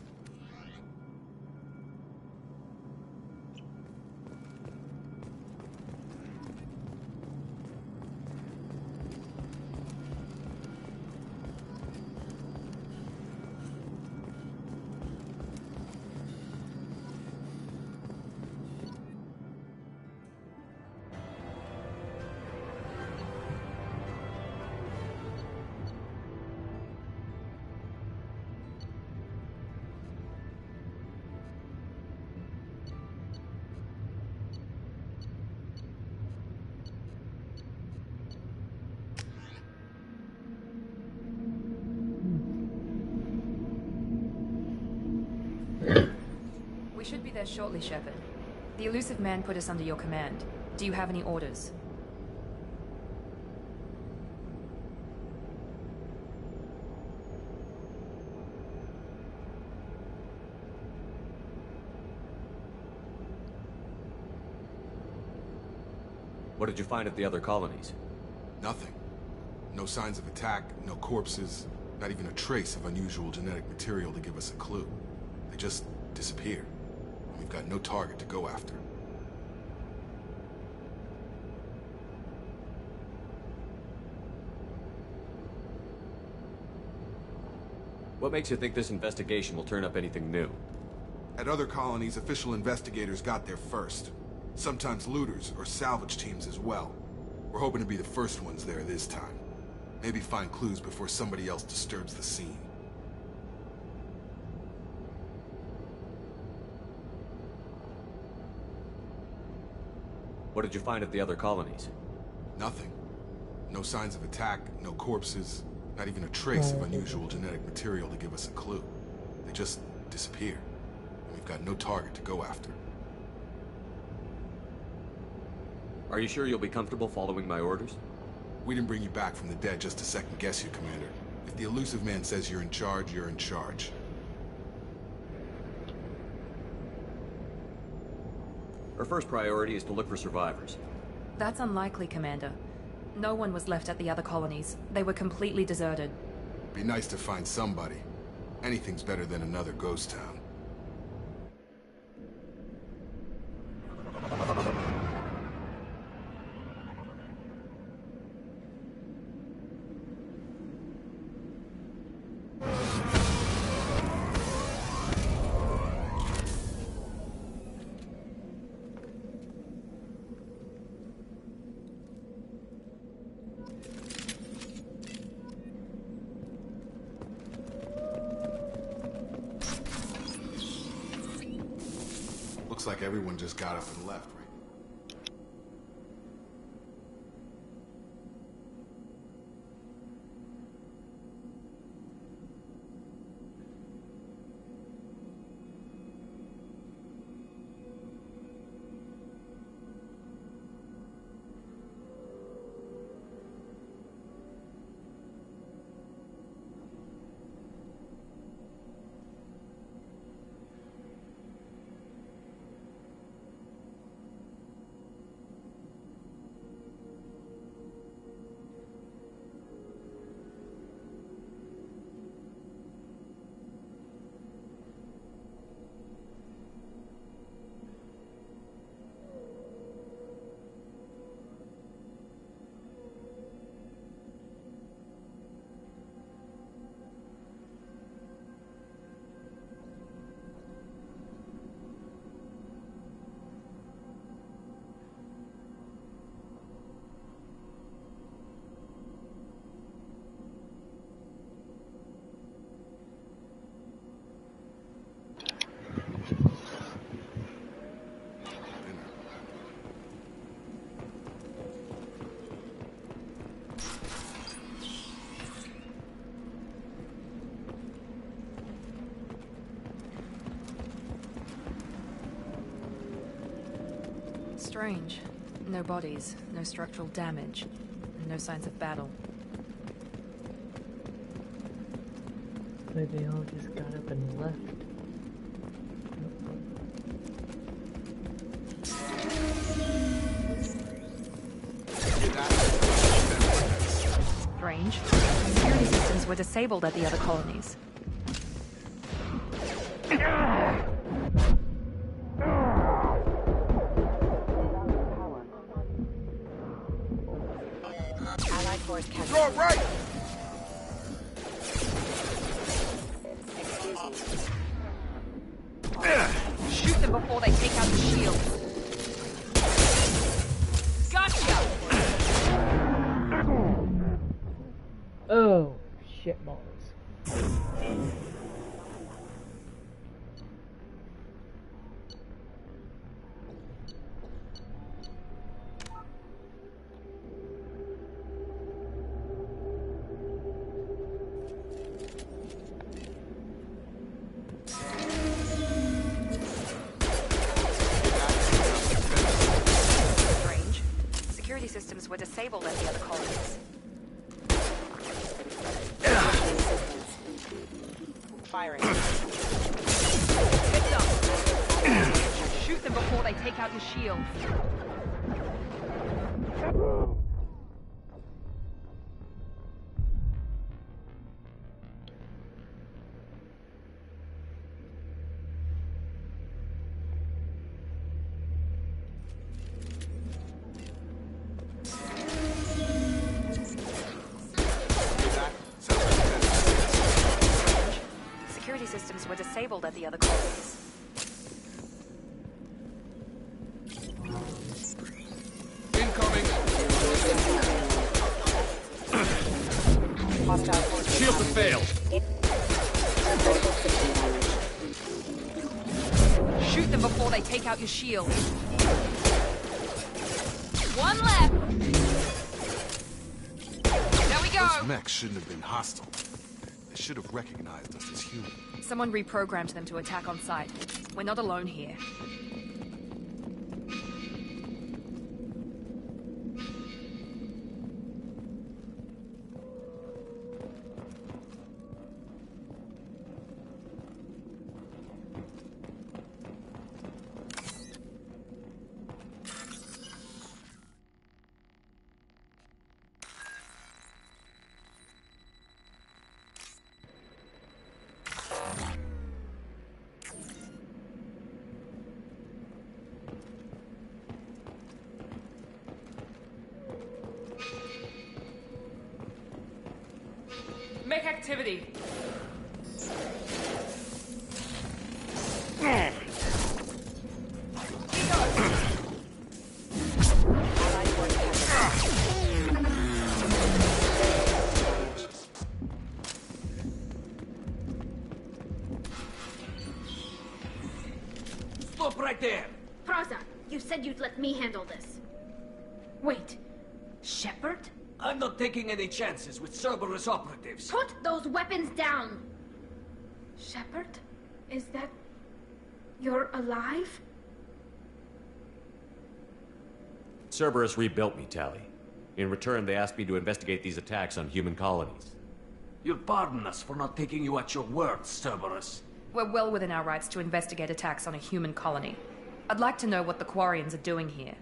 We should be there shortly, Shepard. The elusive man put us under your command. Do you have any orders? What did you find at the other colonies? Nothing. No signs of attack, no corpses, not even a trace of unusual genetic material to give us a clue. They just disappeared. And we've got no target to go after. What makes you think this investigation will turn up anything new? At other colonies, official investigators got there first. Sometimes looters or salvage teams as well. We're hoping to be the first ones there this time. Maybe find clues before somebody else disturbs the scene. What did you find at the other colonies? Nothing. No signs of attack, no corpses, not even a trace of unusual genetic material to give us a clue. They just disappeared. And we've got no target to go after. Are you sure you'll be comfortable following my orders? We didn't bring you back from the dead just to second guess you, Commander. If the elusive man says you're in charge, you're in charge. Our first priority is to look for survivors. That's unlikely, Commander. No one was left at the other colonies. They were completely deserted. Be nice to find somebody. Anything's better than another ghost town. Looks like everyone just got up and left, right? Strange. No bodies, no structural damage, no signs of battle. So they all just got up and left. Strange. Security systems were disabled at the other colonies. You're right! Shoot them before they take out the shield. Gotcha! Oh, shit balls. were disabled at the other colonies. Firing. Hit them! Shoot them before they take out your shield. Security systems were disabled at the other colonies. Incoming! Shields have failed. Shoot them before they take out your shield. One left! There we go! Those mechs shouldn't have been hostile. They should have recognized us as human. Someone reprogrammed them to attack on sight. We're not alone here. Make activity. Stop right there! Praza, you said you'd let me handle this. Wait, Shepard? I'm not taking any chances with Cerberus operatives. Put those weapons down! Shepard? Is that... you're alive? Cerberus rebuilt me, Tally. In return, they asked me to investigate these attacks on human colonies. You'll pardon us for not taking you at your word, Cerberus. We're well within our rights to investigate attacks on a human colony. I'd like to know what the Quarians are doing here.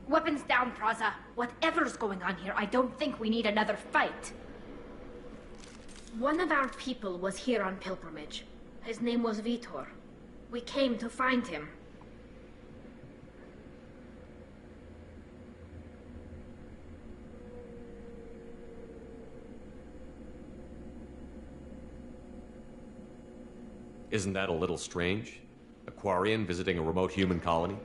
Weapons down, Praza. Whatever's going on here, I don't think we need another fight. One of our people was here on pilgrimage. His name was Vitor. We came to find him. Isn't that a little strange? A Quarian visiting a remote human colony?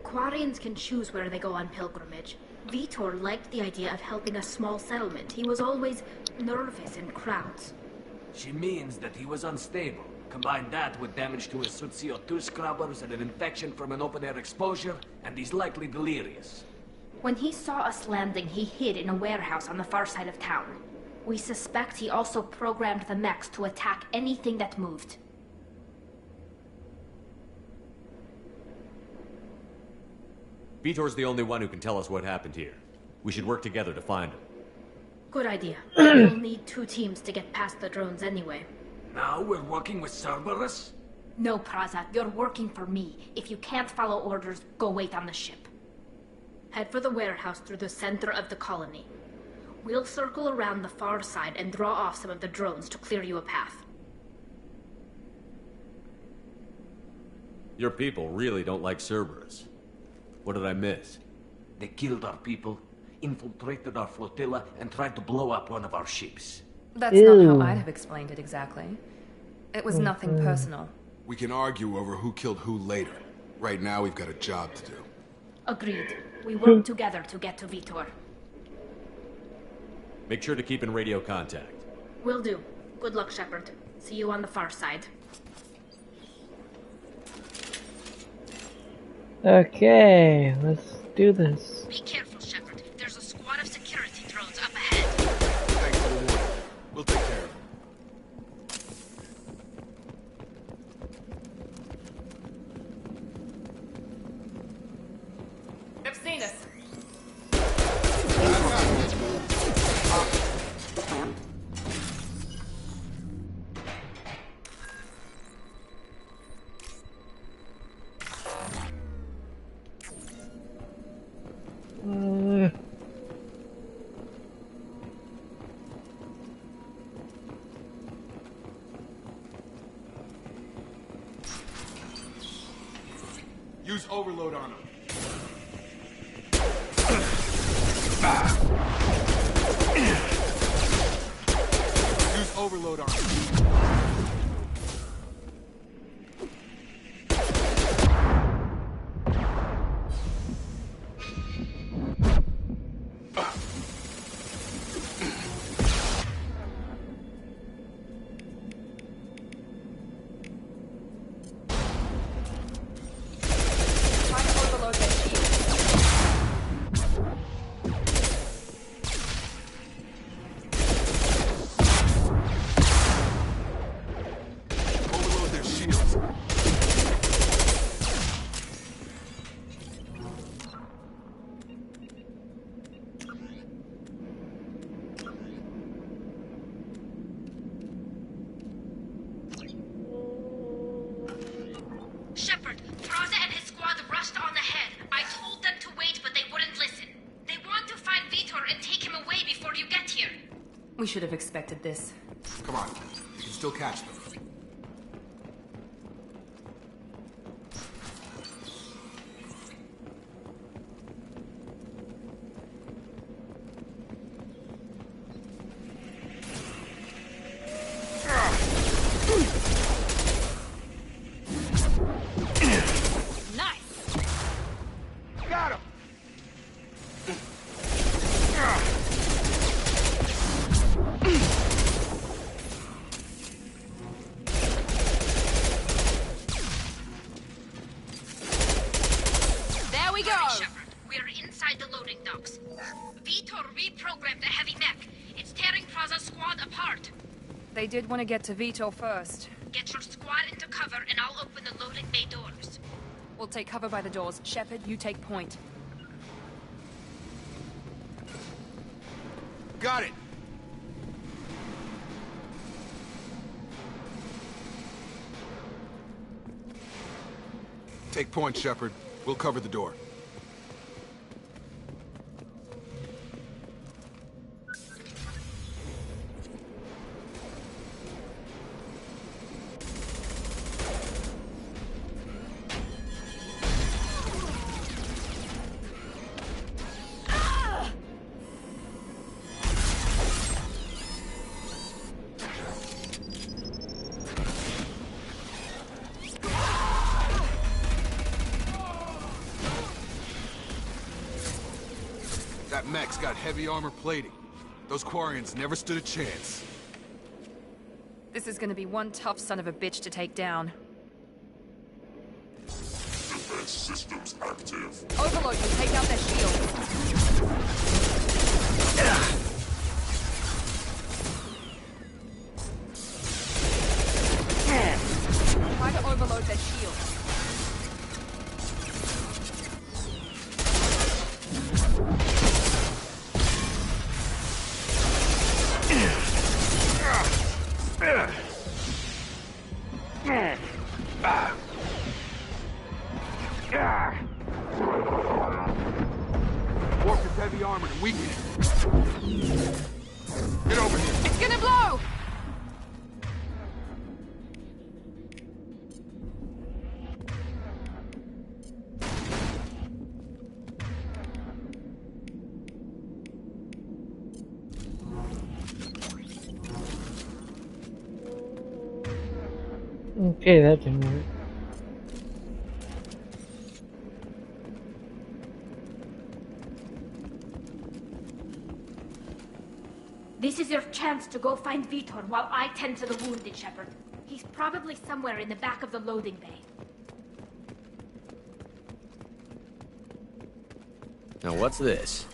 Quarians can choose where they go on pilgrimage. Vitor liked the idea of helping a small settlement. He was always nervous in crowds. She means that he was unstable. Combine that with damage to his suit CO2 scrubbers and an infection from an open-air exposure, and he's likely delirious. When he saw us landing, he hid in a warehouse on the far side of town. We suspect he also programmed the mechs to attack anything that moved. Vitor's the only one who can tell us what happened here. We should work together to find him. Good idea. We'll need 2 teams to get past the drones anyway. Now we're working with Cerberus? No, Praza, you're working for me. If you can't follow orders, go wait on the ship. Head for the warehouse through the center of the colony. We'll circle around the far side and draw off some of the drones to clear you a path. Your people really don't like Cerberus. What did I miss? They killed our people, infiltrated our flotilla, and tried to blow up one of our ships. That's not how I'd have explained it exactly. It was nothing personal. We can argue over who killed who later. Right now, we've got a job to do. Agreed. We work together to get to Vitor. Make sure to keep in radio contact. Will do. Good luck, Shepard. See you on the far side. Okay, let's do this. Be careful, Shepard. There's a squad of security drones up ahead. Thanks for the warning. We'll take care of it. seen us. Use overload on him. Use overload on him. Shepard, Traza and his squad rushed on ahead. I told them to wait, but they wouldn't listen. They want to find Vitor and take him away before you get here. We should have expected this. Come on, you can still catch them. They did want to get to Vitor first. Get your squad into cover and I'll open the loading bay doors. We'll take cover by the doors. Shepard, you take point. Got it! Take point, Shepard. We'll cover the door. That mech's got heavy armor plating. Those Quarians never stood a chance. This is gonna be one tough son of a bitch to take down. Defense systems active. Overload will take out their shields. Try to overload their shields. Warp is heavy armored and weaken it. Get over here. It's gonna blow! Okay, that didn't work. This is your chance to go find Vitor while I tend to the wounded, Shepard. He's probably somewhere in the back of the loading bay. Now what's this?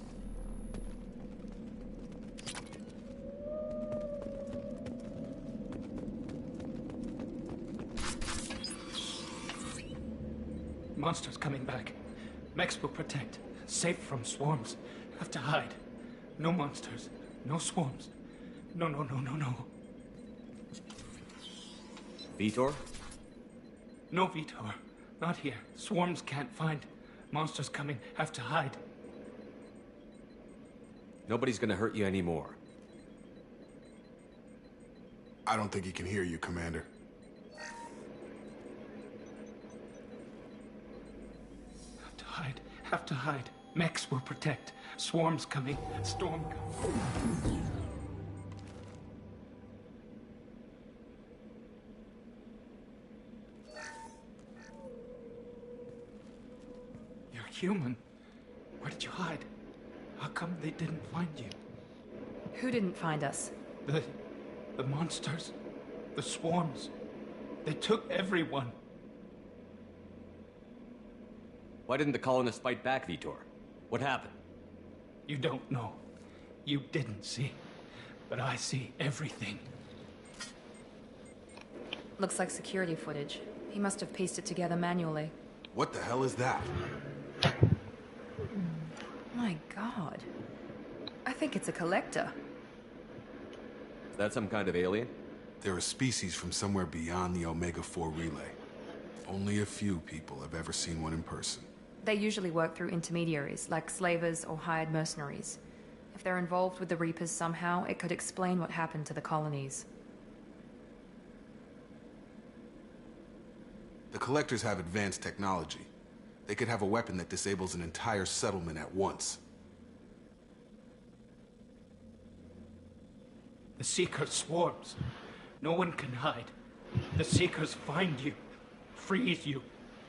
Monsters coming back. Mechs will protect. Safe from swarms. Have to hide. No monsters. No swarms. No. Vitor? No, Vitor. Not here. Swarms can't find. Monsters coming. Have to hide. Nobody's gonna hurt you anymore. I don't think he can hear you, Commander. Have to hide. Have to hide. Mechs will protect. Swarms coming. Storm coming. You're human. Where did you hide? How come they didn't find you? Who didn't find us? The monsters. The swarms. They took everyone. Why didn't the colonists fight back, Vitor? What happened? You don't know. You didn't see. But I see everything. Looks like security footage. He must have pieced it together manually. What the hell is that? My god. I think it's a collector. Is that some kind of alien? They're a species from somewhere beyond the Omega-4 relay. Only a few people have ever seen one in person. They usually work through intermediaries, like slavers or hired mercenaries. If they're involved with the Reapers somehow, it could explain what happened to the colonies. The Collectors have advanced technology. They could have a weapon that disables an entire settlement at once. The Seeker swarms. No one can hide. The Seekers find you, freeze you,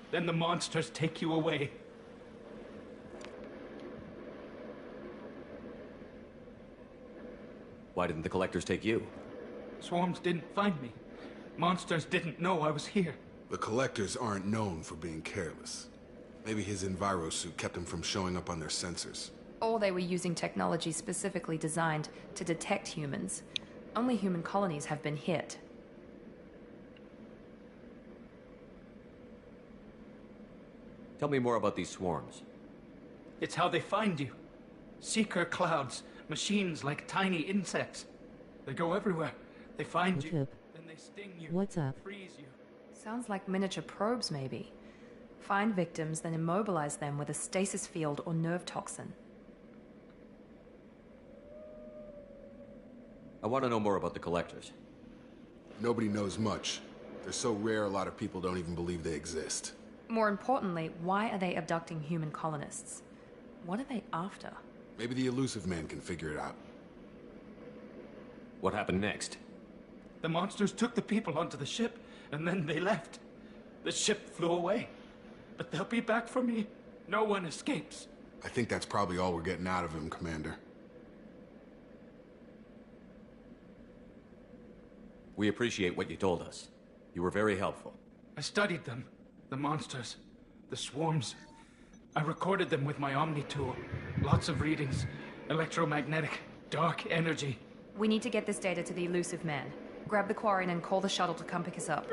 then the monsters take you away. Why didn't the Collectors take you? Swarms didn't find me. Monsters didn't know I was here. The Collectors aren't known for being careless. Maybe his envirosuit kept him from showing up on their sensors. Or they were using technology specifically designed to detect humans. Only human colonies have been hit. Tell me more about these swarms. It's how they find you. Seeker clouds, machines like tiny insects. They go everywhere. They find you, then they sting you, What's up? freeze you. Sounds like miniature probes, maybe. Find victims, then immobilize them with a stasis field or nerve toxin. I want to know more about the Collectors. Nobody knows much. They're so rare, a lot of people don't even believe they exist. More importantly, why are they abducting human colonists? What are they after? Maybe the elusive man can figure it out. What happened next? The monsters took the people onto the ship, and then they left. The ship flew away. But they'll be back for me. No one escapes. I think that's probably all we're getting out of him, Commander. We appreciate what you told us. You were very helpful. I studied them. The monsters. The swarms. I recorded them with my Omni tool. Lots of readings. Electromagnetic. Dark energy. We need to get this data to the elusive man. Grab the quarry and call the shuttle to come pick us up.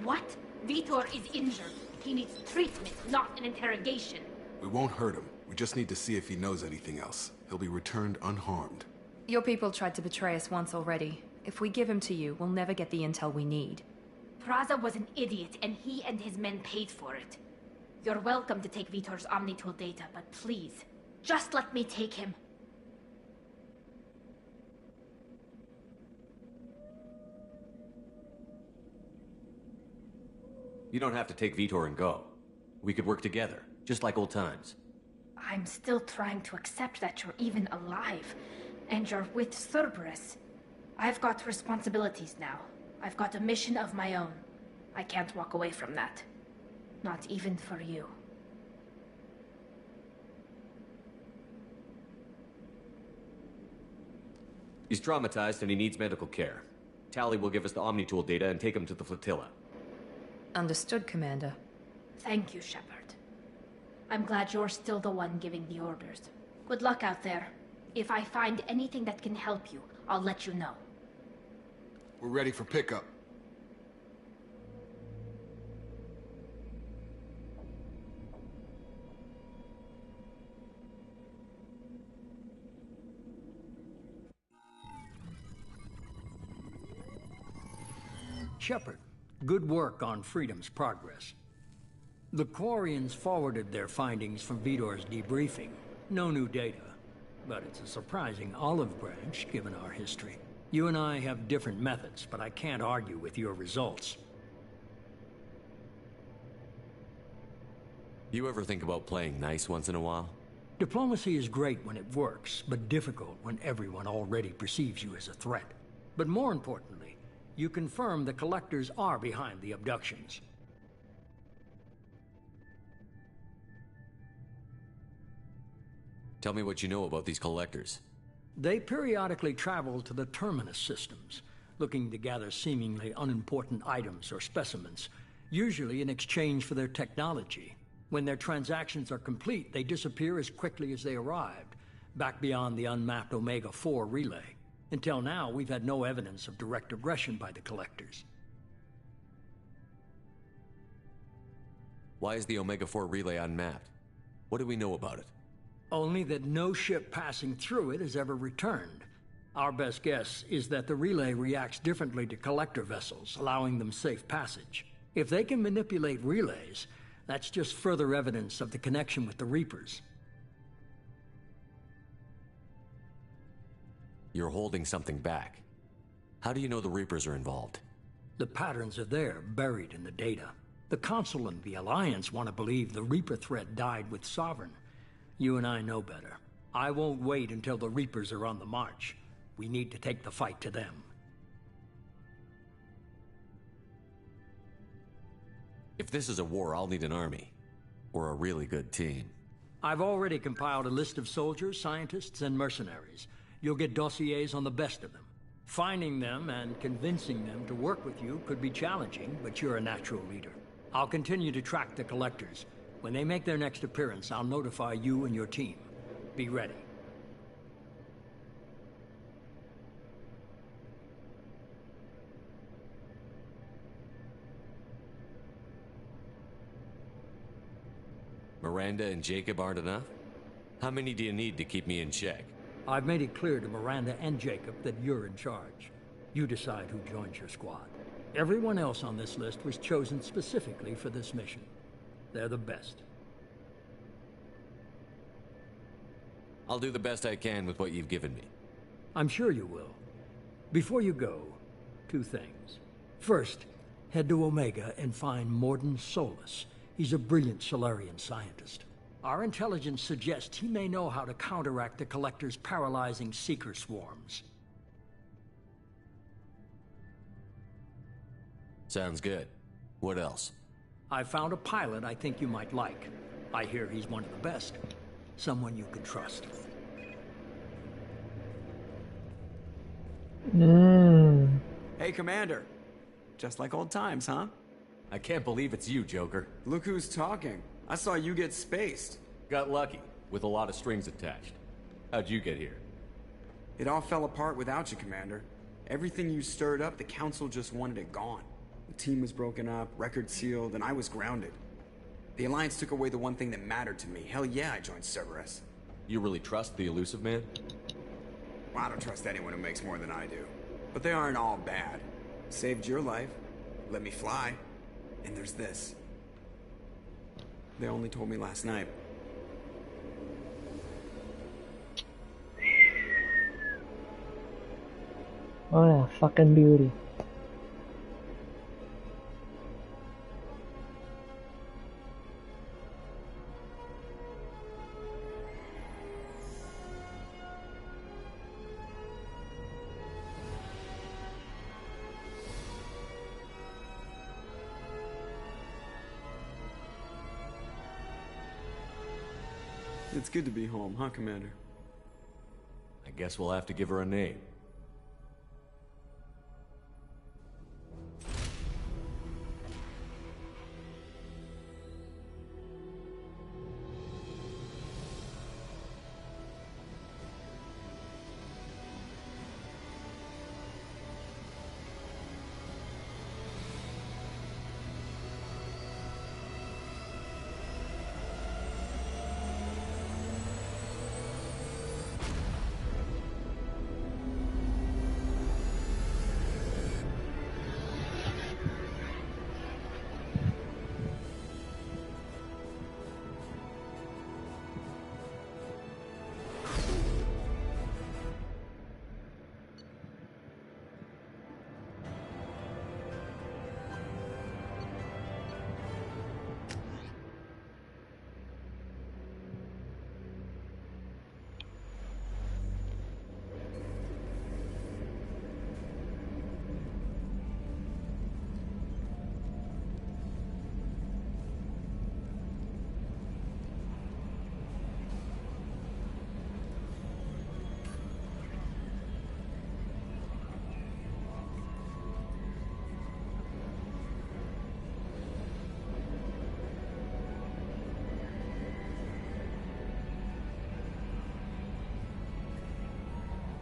What? Vitor is injured. He needs treatment, not an interrogation. We won't hurt him. We just need to see if he knows anything else. He'll be returned unharmed. Your people tried to betray us once already. If we give him to you, we'll never get the intel we need. Praza was an idiot, and he and his men paid for it. You're welcome to take Vitor's Omnitool data, but please, just let me take him. You don't have to take Vitor and go. We could work together, just like old times. I'm still trying to accept that you're even alive, and you're with Cerberus. I've got responsibilities now. I've got a mission of my own. I can't walk away from that. Not even for you. He's traumatized and he needs medical care. Tally will give us the Omnitool data and take him to the flotilla. Understood, Commander. Thank you, Shepard. I'm glad you're still the one giving the orders. Good luck out there. If I find anything that can help you, I'll let you know. We're ready for pickup. Shepard. Good work on Freedom's progress. The Quarians forwarded their findings from Vidor's debriefing. No new data, but it's a surprising olive branch given our history. You and I have different methods, but I can't argue with your results. You ever think about playing nice once in a while? Diplomacy is great when it works, but difficult when everyone already perceives you as a threat. But more importantly, you confirm the Collectors are behind the abductions. Tell me what you know about these Collectors. They periodically travel to the Terminus systems, looking to gather seemingly unimportant items or specimens, usually in exchange for their technology. When their transactions are complete, they disappear as quickly as they arrived, back beyond the unmapped Omega-4 relay. Until now, we've had no evidence of direct aggression by the Collectors. Why is the Omega-4 relay unmapped? What do we know about it? Only that no ship passing through it has ever returned. Our best guess is that the relay reacts differently to Collector vessels, allowing them safe passage. If they can manipulate relays, that's just further evidence of the connection with the Reapers. You're holding something back. How do you know the Reapers are involved? The patterns are there, buried in the data. The Council and the Alliance want to believe the Reaper threat died with Sovereign. You and I know better. I won't wait until the Reapers are on the march. We need to take the fight to them. If this is a war, I'll need an army. Or a really good team. I've already compiled a list of soldiers, scientists, and mercenaries. You'll get dossiers on the best of them. Finding them and convincing them to work with you could be challenging, but you're a natural leader. I'll continue to track the Collectors. When they make their next appearance, I'll notify you and your team. Be ready. Miranda and Jacob aren't enough? How many do you need to keep me in check? I've made it clear to Miranda and Jacob that you're in charge. You decide who joins your squad. Everyone else on this list was chosen specifically for this mission. They're the best. I'll do the best I can with what you've given me. I'm sure you will. Before you go, 2 things. First, head to Omega and find Morden Solus. He's a brilliant Solarian scientist. Our intelligence suggests he may know how to counteract the Collector's paralyzing Seeker swarms. Sounds good. What else? I found a pilot I think you might like. I hear he's one of the best. Someone you can trust. Hey, Commander. Just like old times, huh? I can't believe it's you, Joker. Look who's talking. I saw you get spaced. Got lucky, with a lot of strings attached. How'd you get here? It all fell apart without you, Commander. Everything you stirred up, the Council just wanted it gone. The team was broken up, record sealed, and I was grounded. The Alliance took away the one thing that mattered to me. Hell yeah, I joined Cerberus. You really trust the Elusive Man? Well, I don't trust anyone who makes more than I do. But they aren't all bad. Saved your life, let me fly, and there's this. They only told me last night. Oh yeah, fucking beauty. It's good to be home, huh, Commander? I guess we'll have to give her a name.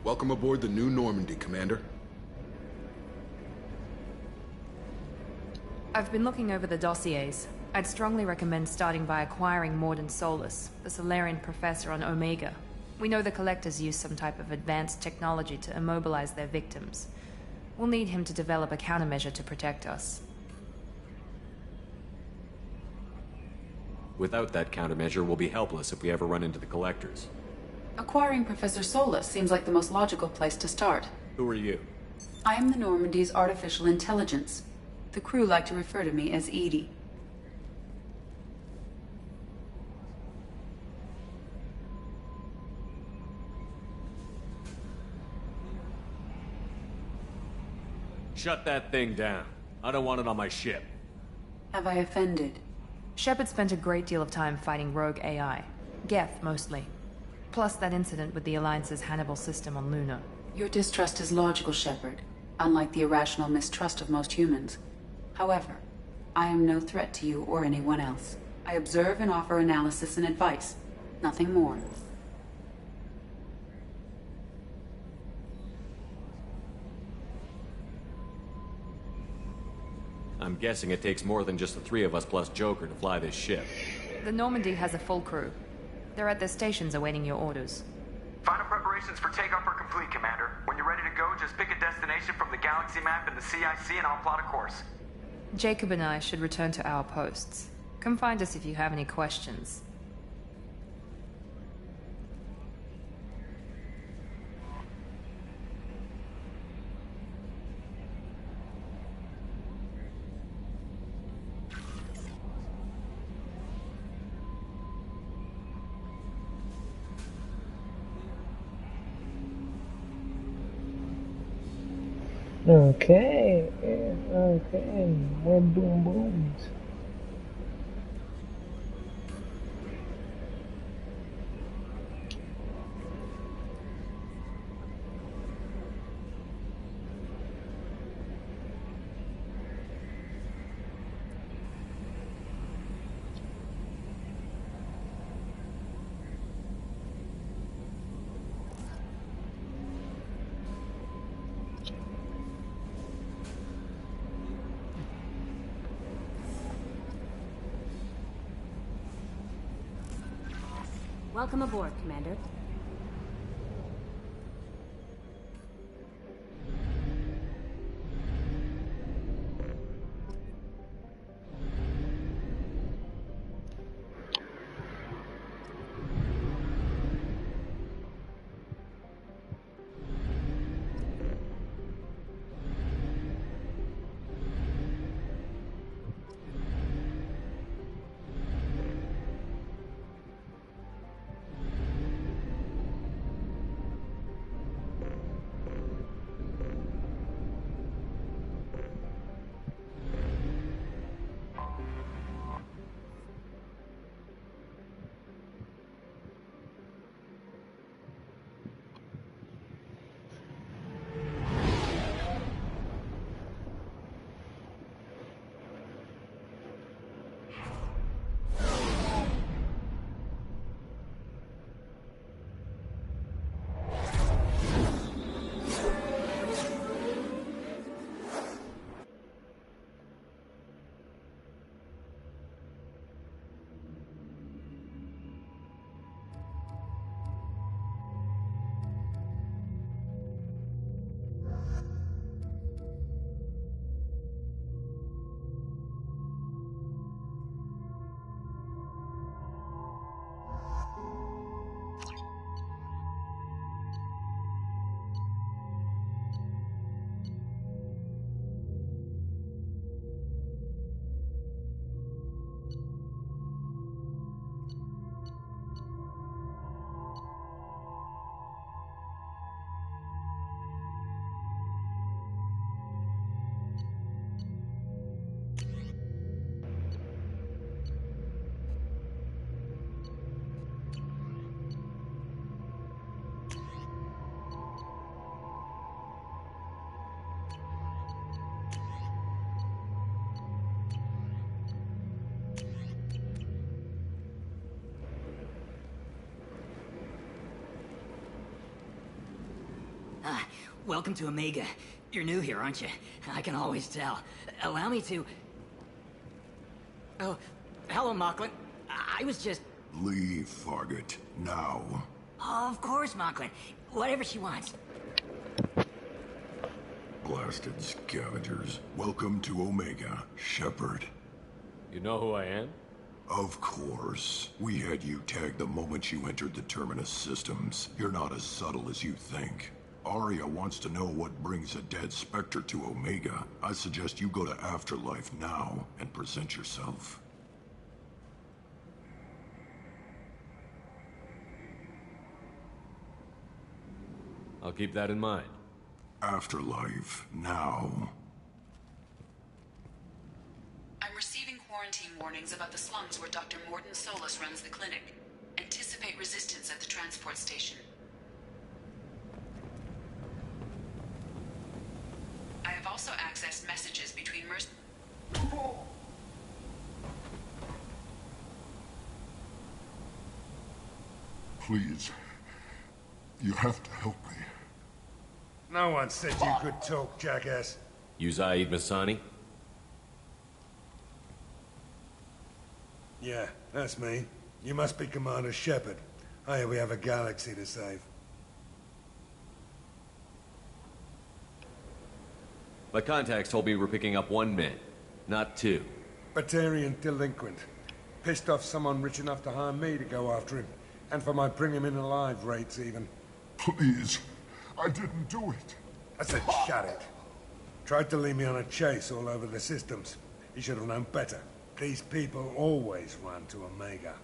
Welcome aboard the New Normandy, Commander. I've been looking over the dossiers. I'd strongly recommend starting by acquiring Mordin Solus, the Solarian professor on Omega. We know the Collectors use some type of advanced technology to immobilize their victims. We'll need him to develop a countermeasure to protect us. Without that countermeasure, we'll be helpless if we ever run into the Collectors. Acquiring Professor Solus seems like the most logical place to start. Who are you? I am the Normandy's artificial intelligence. The crew like to refer to me as Edie. Shut that thing down. I don't want it on my ship. Have I offended? Shepard spent a great deal of time fighting rogue AI. Geth, mostly. Plus that incident with the Alliance's Hannibal system on Luna. Your distrust is logical, Shepard, unlike the irrational mistrust of most humans. However, I am no threat to you or anyone else. I observe and offer analysis and advice. Nothing more. I'm guessing it takes more than just the three of us plus Joker to fly this ship. The Normandy has a full crew. They're at their stations awaiting your orders. Final preparations for takeoff are complete, Commander. When you're ready to go, just pick a destination from the galaxy map and the CIC and I'll plot a course. Jacob and I should return to our posts. Come find us if you have any questions. Okay, more boom booms. Welcome aboard, Commander. Welcome to Omega. You're new here, aren't you? I can always tell. Allow me to... Oh, hello, Mocklin. I was just... Leave, Fargate. Now. Oh, of course, Mocklin. Whatever she wants. Blasted scavengers. Welcome to Omega, Shepard. You know who I am? Of course. We had you tagged the moment you entered the Terminus systems. You're not as subtle as you think. Arya wants to know what brings a dead Spectre to Omega. I suggest you go to Afterlife now and present yourself. I'll keep that in mind. Afterlife now. I'm receiving quarantine warnings about the slums where Dr. Morton Solus runs the clinic. Anticipate resistance at the transport station. I have also accessed messages between Please. You have to help me. No one said you could talk, jackass. You Zaid Masani? Yeah, that's me. You must be Commander Shepard. Hey, we have a galaxy to save. My contacts told me we're picking up 1 man, not 2. Batarian delinquent. Pissed off someone rich enough to hire me to go after him. And for my bring him in alive rates, even. Please. I didn't do it. I said shut it. Tried to lead me on a chase all over the systems. He should have known better. These people always run to Omega.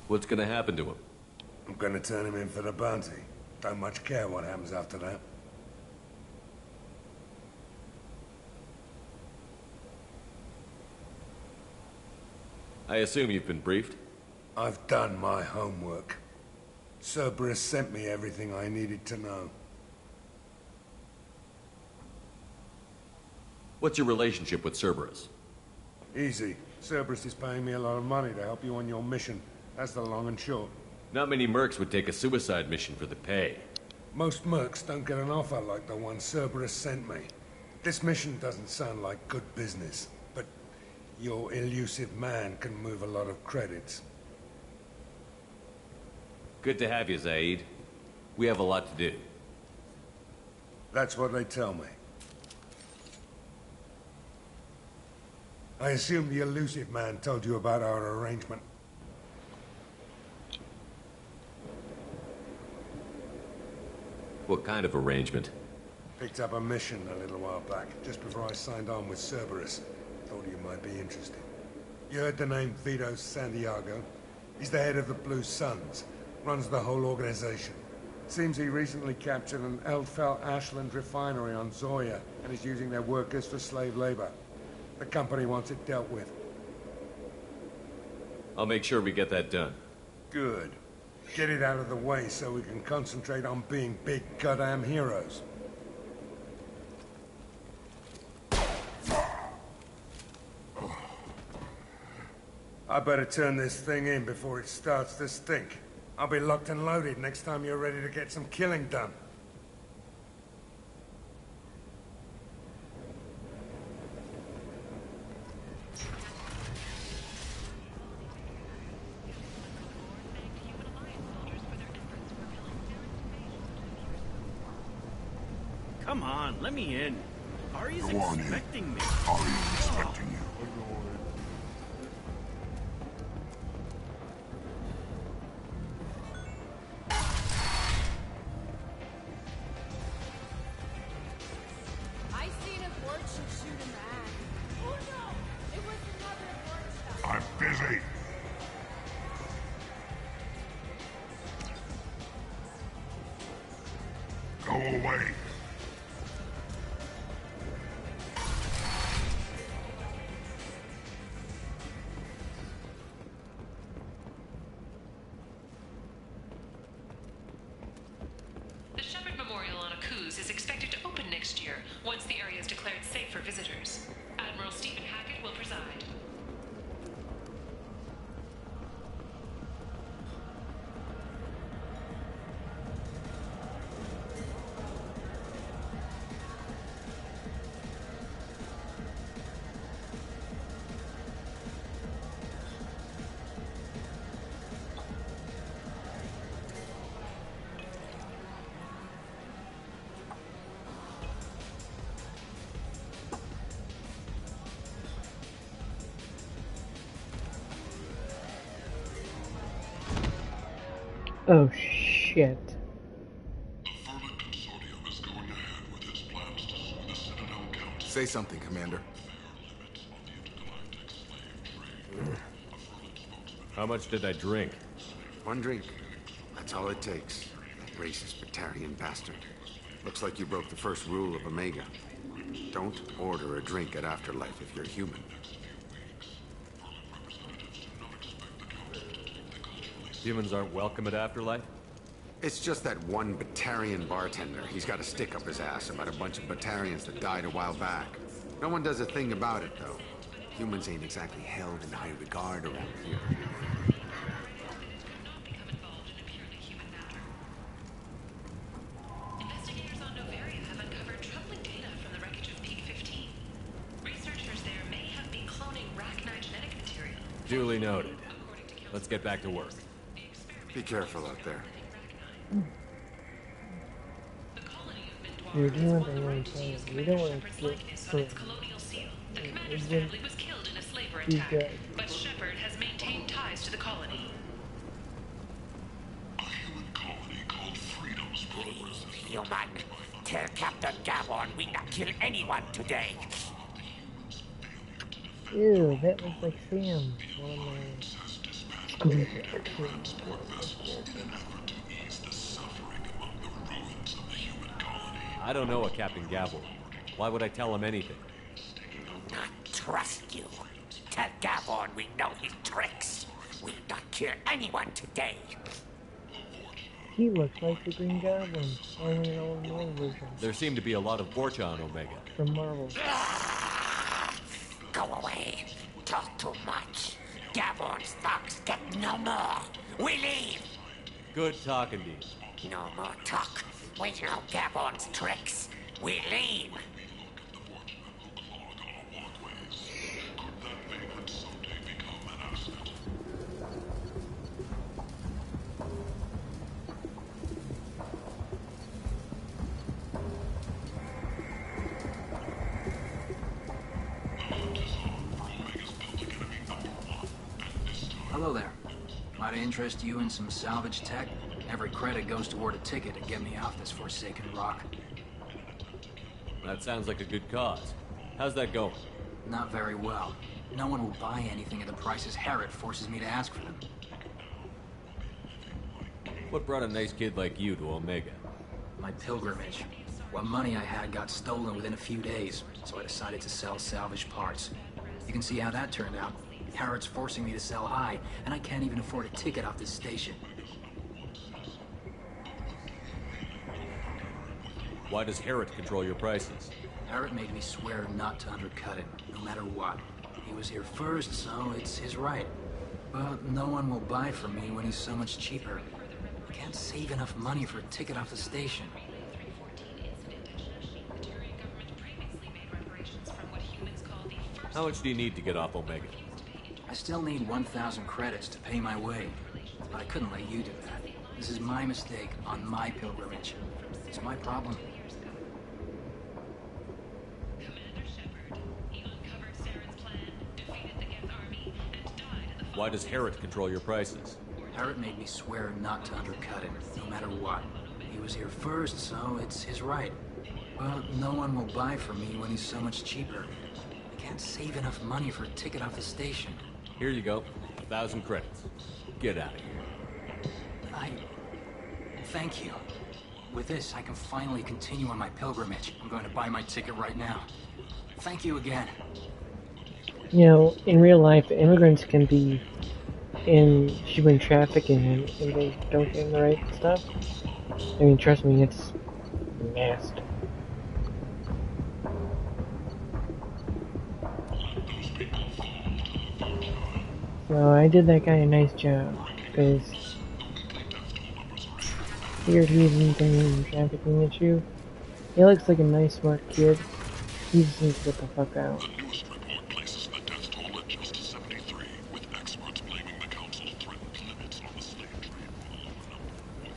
What's gonna happen to him? I'm gonna turn him in for the bounty. Don't much care what happens after that. I assume you've been briefed? I've done my homework. Cerberus sent me everything I needed to know. What's your relationship with Cerberus? Easy. Cerberus is paying me a lot of money to help you on your mission. That's the long and short. Not many mercs would take a suicide mission for the pay. Most mercs don't get an offer like the one Cerberus sent me. This mission doesn't sound like good business, but your elusive man can move a lot of credits. Good to have you, Zaid. We have a lot to do. That's what they tell me. I assume the elusive man told you about our arrangement. What kind of arrangement? Picked up a mission a little while back, just before I signed on with Cerberus. Thought you might be interested. You heard the name Vito Santiago? He's the head of the Blue Suns. Runs the whole organization. Seems he recently captured an Eldfell Ashland refinery on Zoya and is using their workers for slave labor. The company wants it dealt with. I'll make sure we get that done. Good. Get it out of the way so we can concentrate on being big goddamn heroes. I better turn this thing in before it starts to stink. I'll be locked and loaded next time you're ready to get some killing done. Come on, let me in. Ari's Go on in. expecting me. Ari's expecting you. I seen a fortune shoot a man. Oh no! It was another fortune. I'm busy. Go away. The Shepard Memorial on Akuz is expected to open next year, Once the area is declared safe for visitors, Admiral Stephen Hackett will preside. Oh shit. Say something, Commander. How much did I drink? One drink. That's all it takes. Racist Batarian bastard. Looks like you broke the first rule of Omega. Don't order a drink at Afterlife if you're human. Humans aren't welcome at Afterlife? It's just that one Batarian bartender. He's got a stick up his ass about a bunch of Batarians that died a while back. No one does a thing about it, though. Humans ain't exactly held in high regard around here. Investigators on Novaria have uncovered troubling data from the wreckage of Peak 15. Researchers there may have been cloning Rachni genetic material. Duly noted. Let's get back to work. Be careful out there. You're doing what they want to say. You don't want to get The commander's family was killed in a slaver attack, but Shepard has maintained ties to the colony. Human, tell Captain Gavon we not kill anyone today. Ew, that looks like Sam. One of my... I don't know a Captain Gabble. Why would I tell him anything? Not trust you. Tell Gavon we know his tricks. We not kill anyone today. He looks like the Green Goblin, only an old man version. There seem to be a lot of Borcha on Omega. From Marvel. Go away. Talk too much. Gavon's thugs get no more. We leave. Good talking to you. No more talk. We know Gavon's tricks. We leave. Hello there. Might I interest you in some salvage tech? Every credit goes toward a ticket to get me off this forsaken rock. That sounds like a good cause. How's that going? Not very well. No one will buy anything at the prices Harrod forces me to ask for them. What brought a nice kid like you to Omega? My pilgrimage. What money I had got stolen within a few days, so I decided to sell salvage parts. You can see how that turned out. Harrod's forcing me to sell high, and I can't even afford a ticket off this station. Why does Harrod control your prices? Harrod made me swear not to undercut him, no matter what. He was here first, so it's his right. But no one will buy from me when he's so much cheaper. I can't save enough money for a ticket off the station. How much do you need to get off Omega? I still need 1,000 credits to pay my way. But I couldn't let you do that. This is my mistake on my pilgrimage. It's my problem. Why does Harrod control your prices? Harrod made me swear not to undercut him, no matter what. He was here first, so it's his right. But no one will buy from me when he's so much cheaper. I can't save enough money for a ticket off the station. Here you go. 1,000 credits. Get out of here. Thank you. With this, I can finally continue on my pilgrimage. I'm going to buy my ticket right now. Thank you again. You know, in real life, immigrants can be in human trafficking and they don't get the right stuff. I mean, trust me, it's nasty. Well, I did that guy a nice job, because figured he isn't any trafficking issue. He looks like a nice, smart kid. He just needs to get the fuck out. The newest report places the death toll at just 73, with experts blaming the Council's threatened limits on the slave trade for the lower number.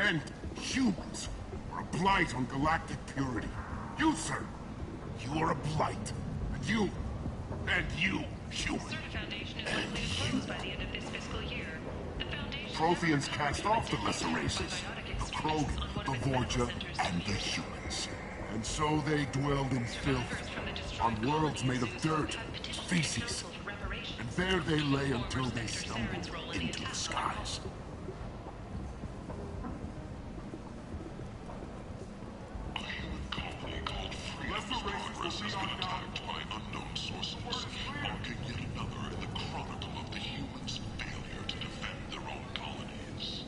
And humans are a blight on galactic purity. You, sir, you are a blight. And you, human. Protheans cast off the lesser races, the Krogan, the Vorja, and the humans. And so they dwelled in filth, on worlds made of dirt, feces. And there they lay until they stumbled into the skies. Has been attacked by unknown sources, marking yet another in the chronicle of the humans' failure to defend their own colonies.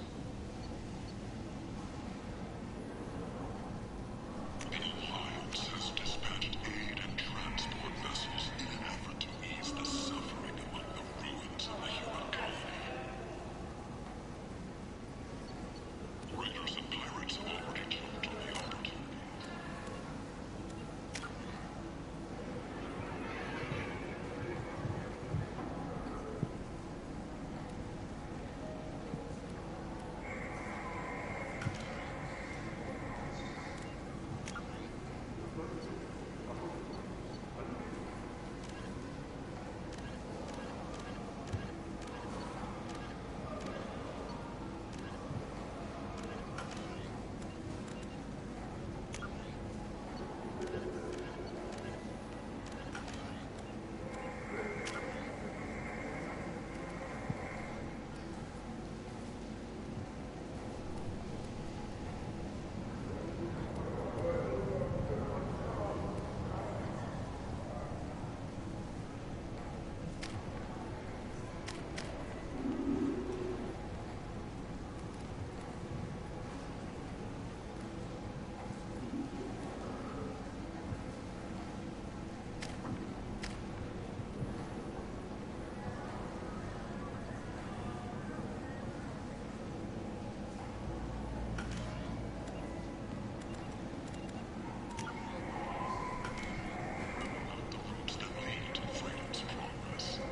The Alliance has dispatched aid and transport vessels in an effort to ease the suffering among the ruins of the human colony. Raiders and pirates have already jumped on the opportunity.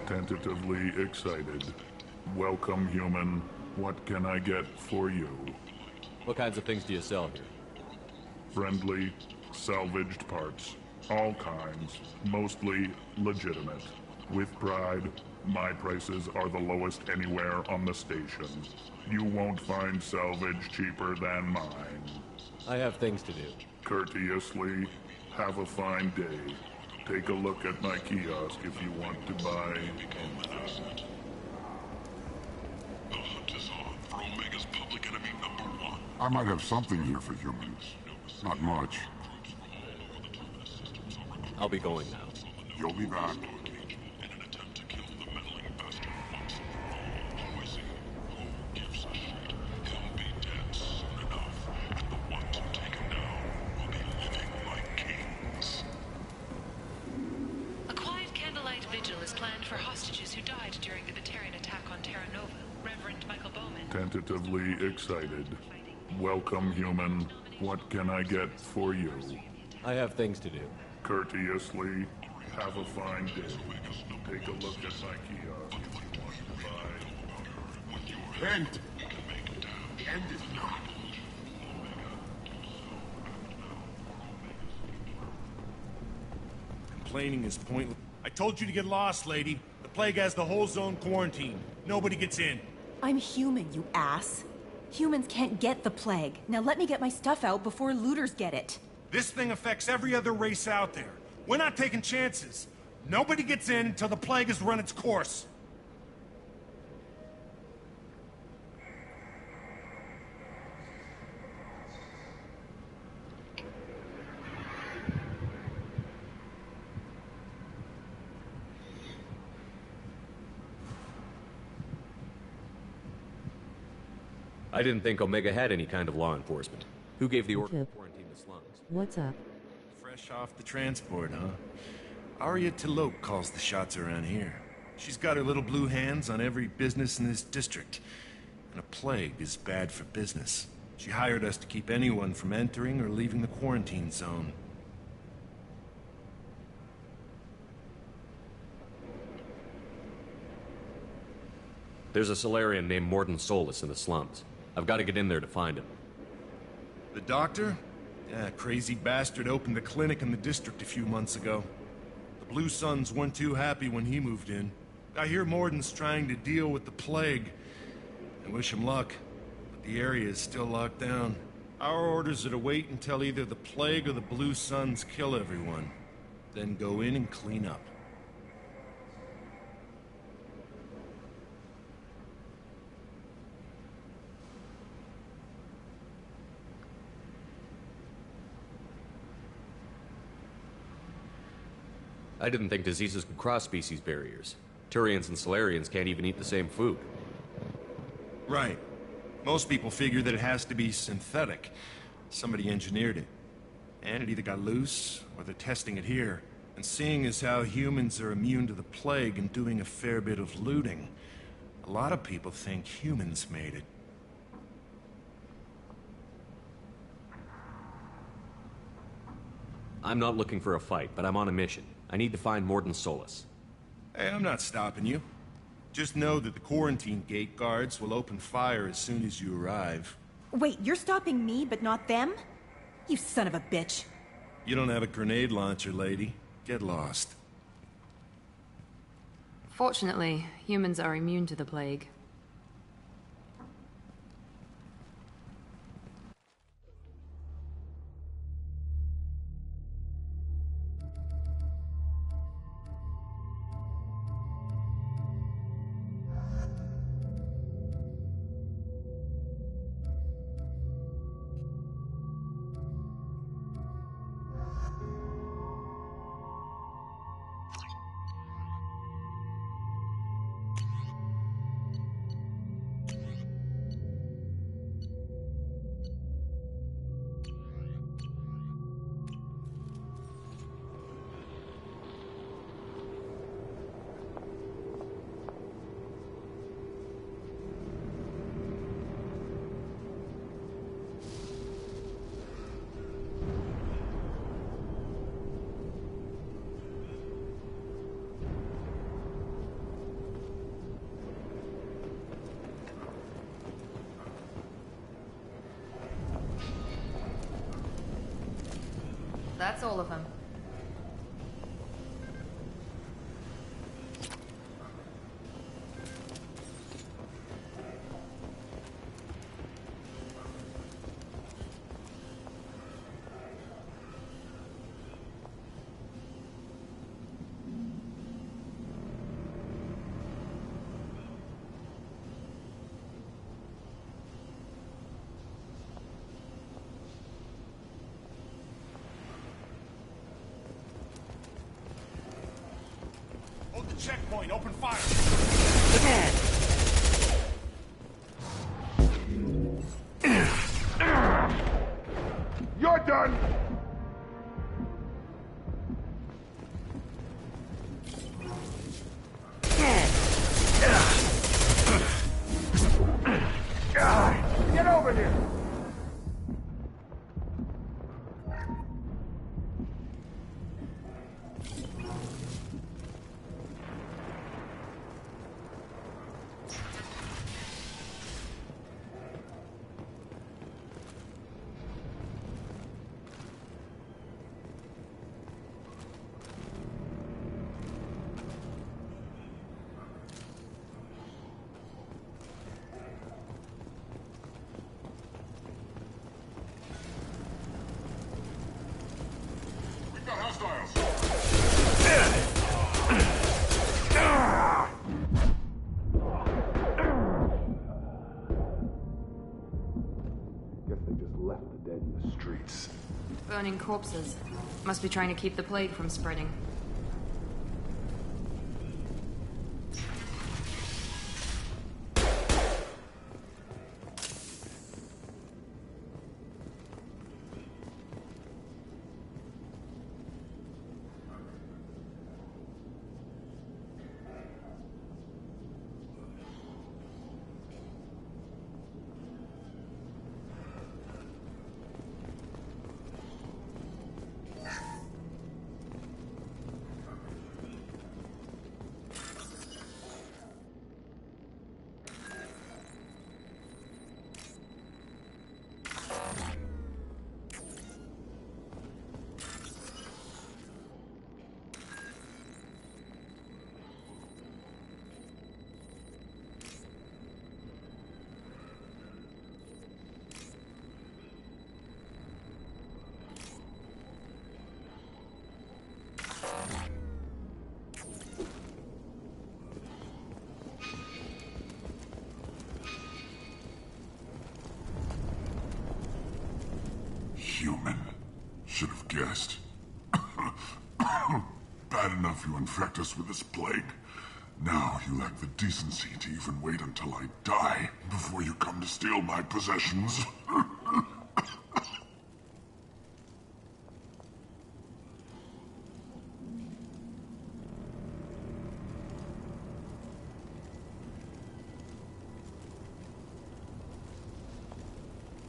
Tentatively excited. Welcome, human. What can I get for you? What kinds of things do you sell here? Friendly, salvaged parts. All kinds. Mostly legitimate. With pride, my prices are the lowest anywhere on the station. You won't find salvage cheaper than mine. I have things to do. Courteously, have a fine day. Take a look at my kiosk if you want to buy anything. The hunt is on for Omega's public enemy #1. I might have something here for humans. Not much. I'll be going now. You'll be back. In an attempt to kill the meddling bastard Tentatively excited. Welcome, human. What can I get for you? I have things to do. Courteously, have a fine day. Take a look at my kiosk. Bye. End! End it now. Complaining is pointless. I told you to get lost, lady. The plague has the whole zone quarantined. Nobody gets in. I'm human, you ass. Humans can't get the plague. Now let me get my stuff out before looters get it. This thing affects every other race out there. We're not taking chances. Nobody gets in until the plague has run its course. I didn't think Omega had any kind of law enforcement. Who gave the order to quarantine the slums? What's up? Fresh off the transport, huh? Arya Talope calls the shots around here. She's got her little blue hands on every business in this district. And a plague is bad for business. She hired us to keep anyone from entering or leaving the quarantine zone. There's a Solarian named Morden Solus in the slums. I've got to get in there to find him. The doctor? Yeah, crazy bastard opened a clinic in the district a few months ago. The Blue Suns weren't too happy when he moved in. I hear Morden's trying to deal with the plague. I wish him luck, but the area is still locked down. Our orders are to wait until either the plague or the Blue Suns kill everyone. Then go in and clean up. I didn't think diseases could cross species barriers. Turians and Solarians can't even eat the same food. Right. Most people figure that it has to be synthetic. Somebody engineered it. And it either got loose, or they're testing it here. And seeing as how humans are immune to the plague and doing a fair bit of looting, a lot of people think humans made it. I'm not looking for a fight, but I'm on a mission. I need to find Morden Solus. Hey, I'm not stopping you. Just know that the quarantine gate guards will open fire as soon as you arrive. Wait, you're stopping me, but not them? You son of a bitch. You don't have a grenade launcher, lady. Get lost. Fortunately, humans are immune to the plague. That's all of them. Hold the checkpoint, open fire! You're done! over here! Guess they just left the dead in the streets. Burning corpses. Must be trying to keep the plague from spreading. Human. Should have guessed. Bad enough you infect us with this plague. Now you lack the decency to even wait until I die before you come to steal my possessions.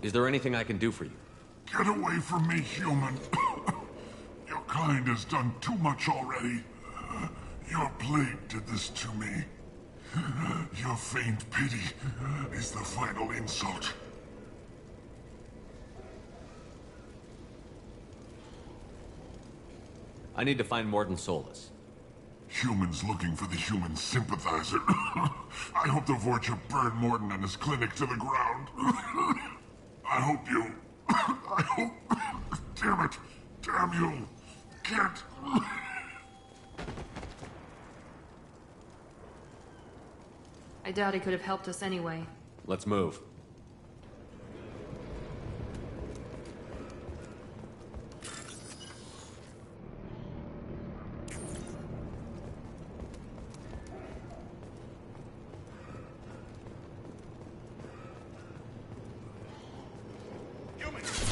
Is there anything I can do for you? Get away from me, human. Your kind has done too much already. Your plague did this to me. Your faint pity is the final insult. I need to find Morton Solus. Humans looking for the human sympathizer. I hope the Vorcha burned Morton and his clinic to the ground. I hope you... I hope... Damn it! Damn you! Can't... I doubt he could have helped us anyway. Let's move. Humans!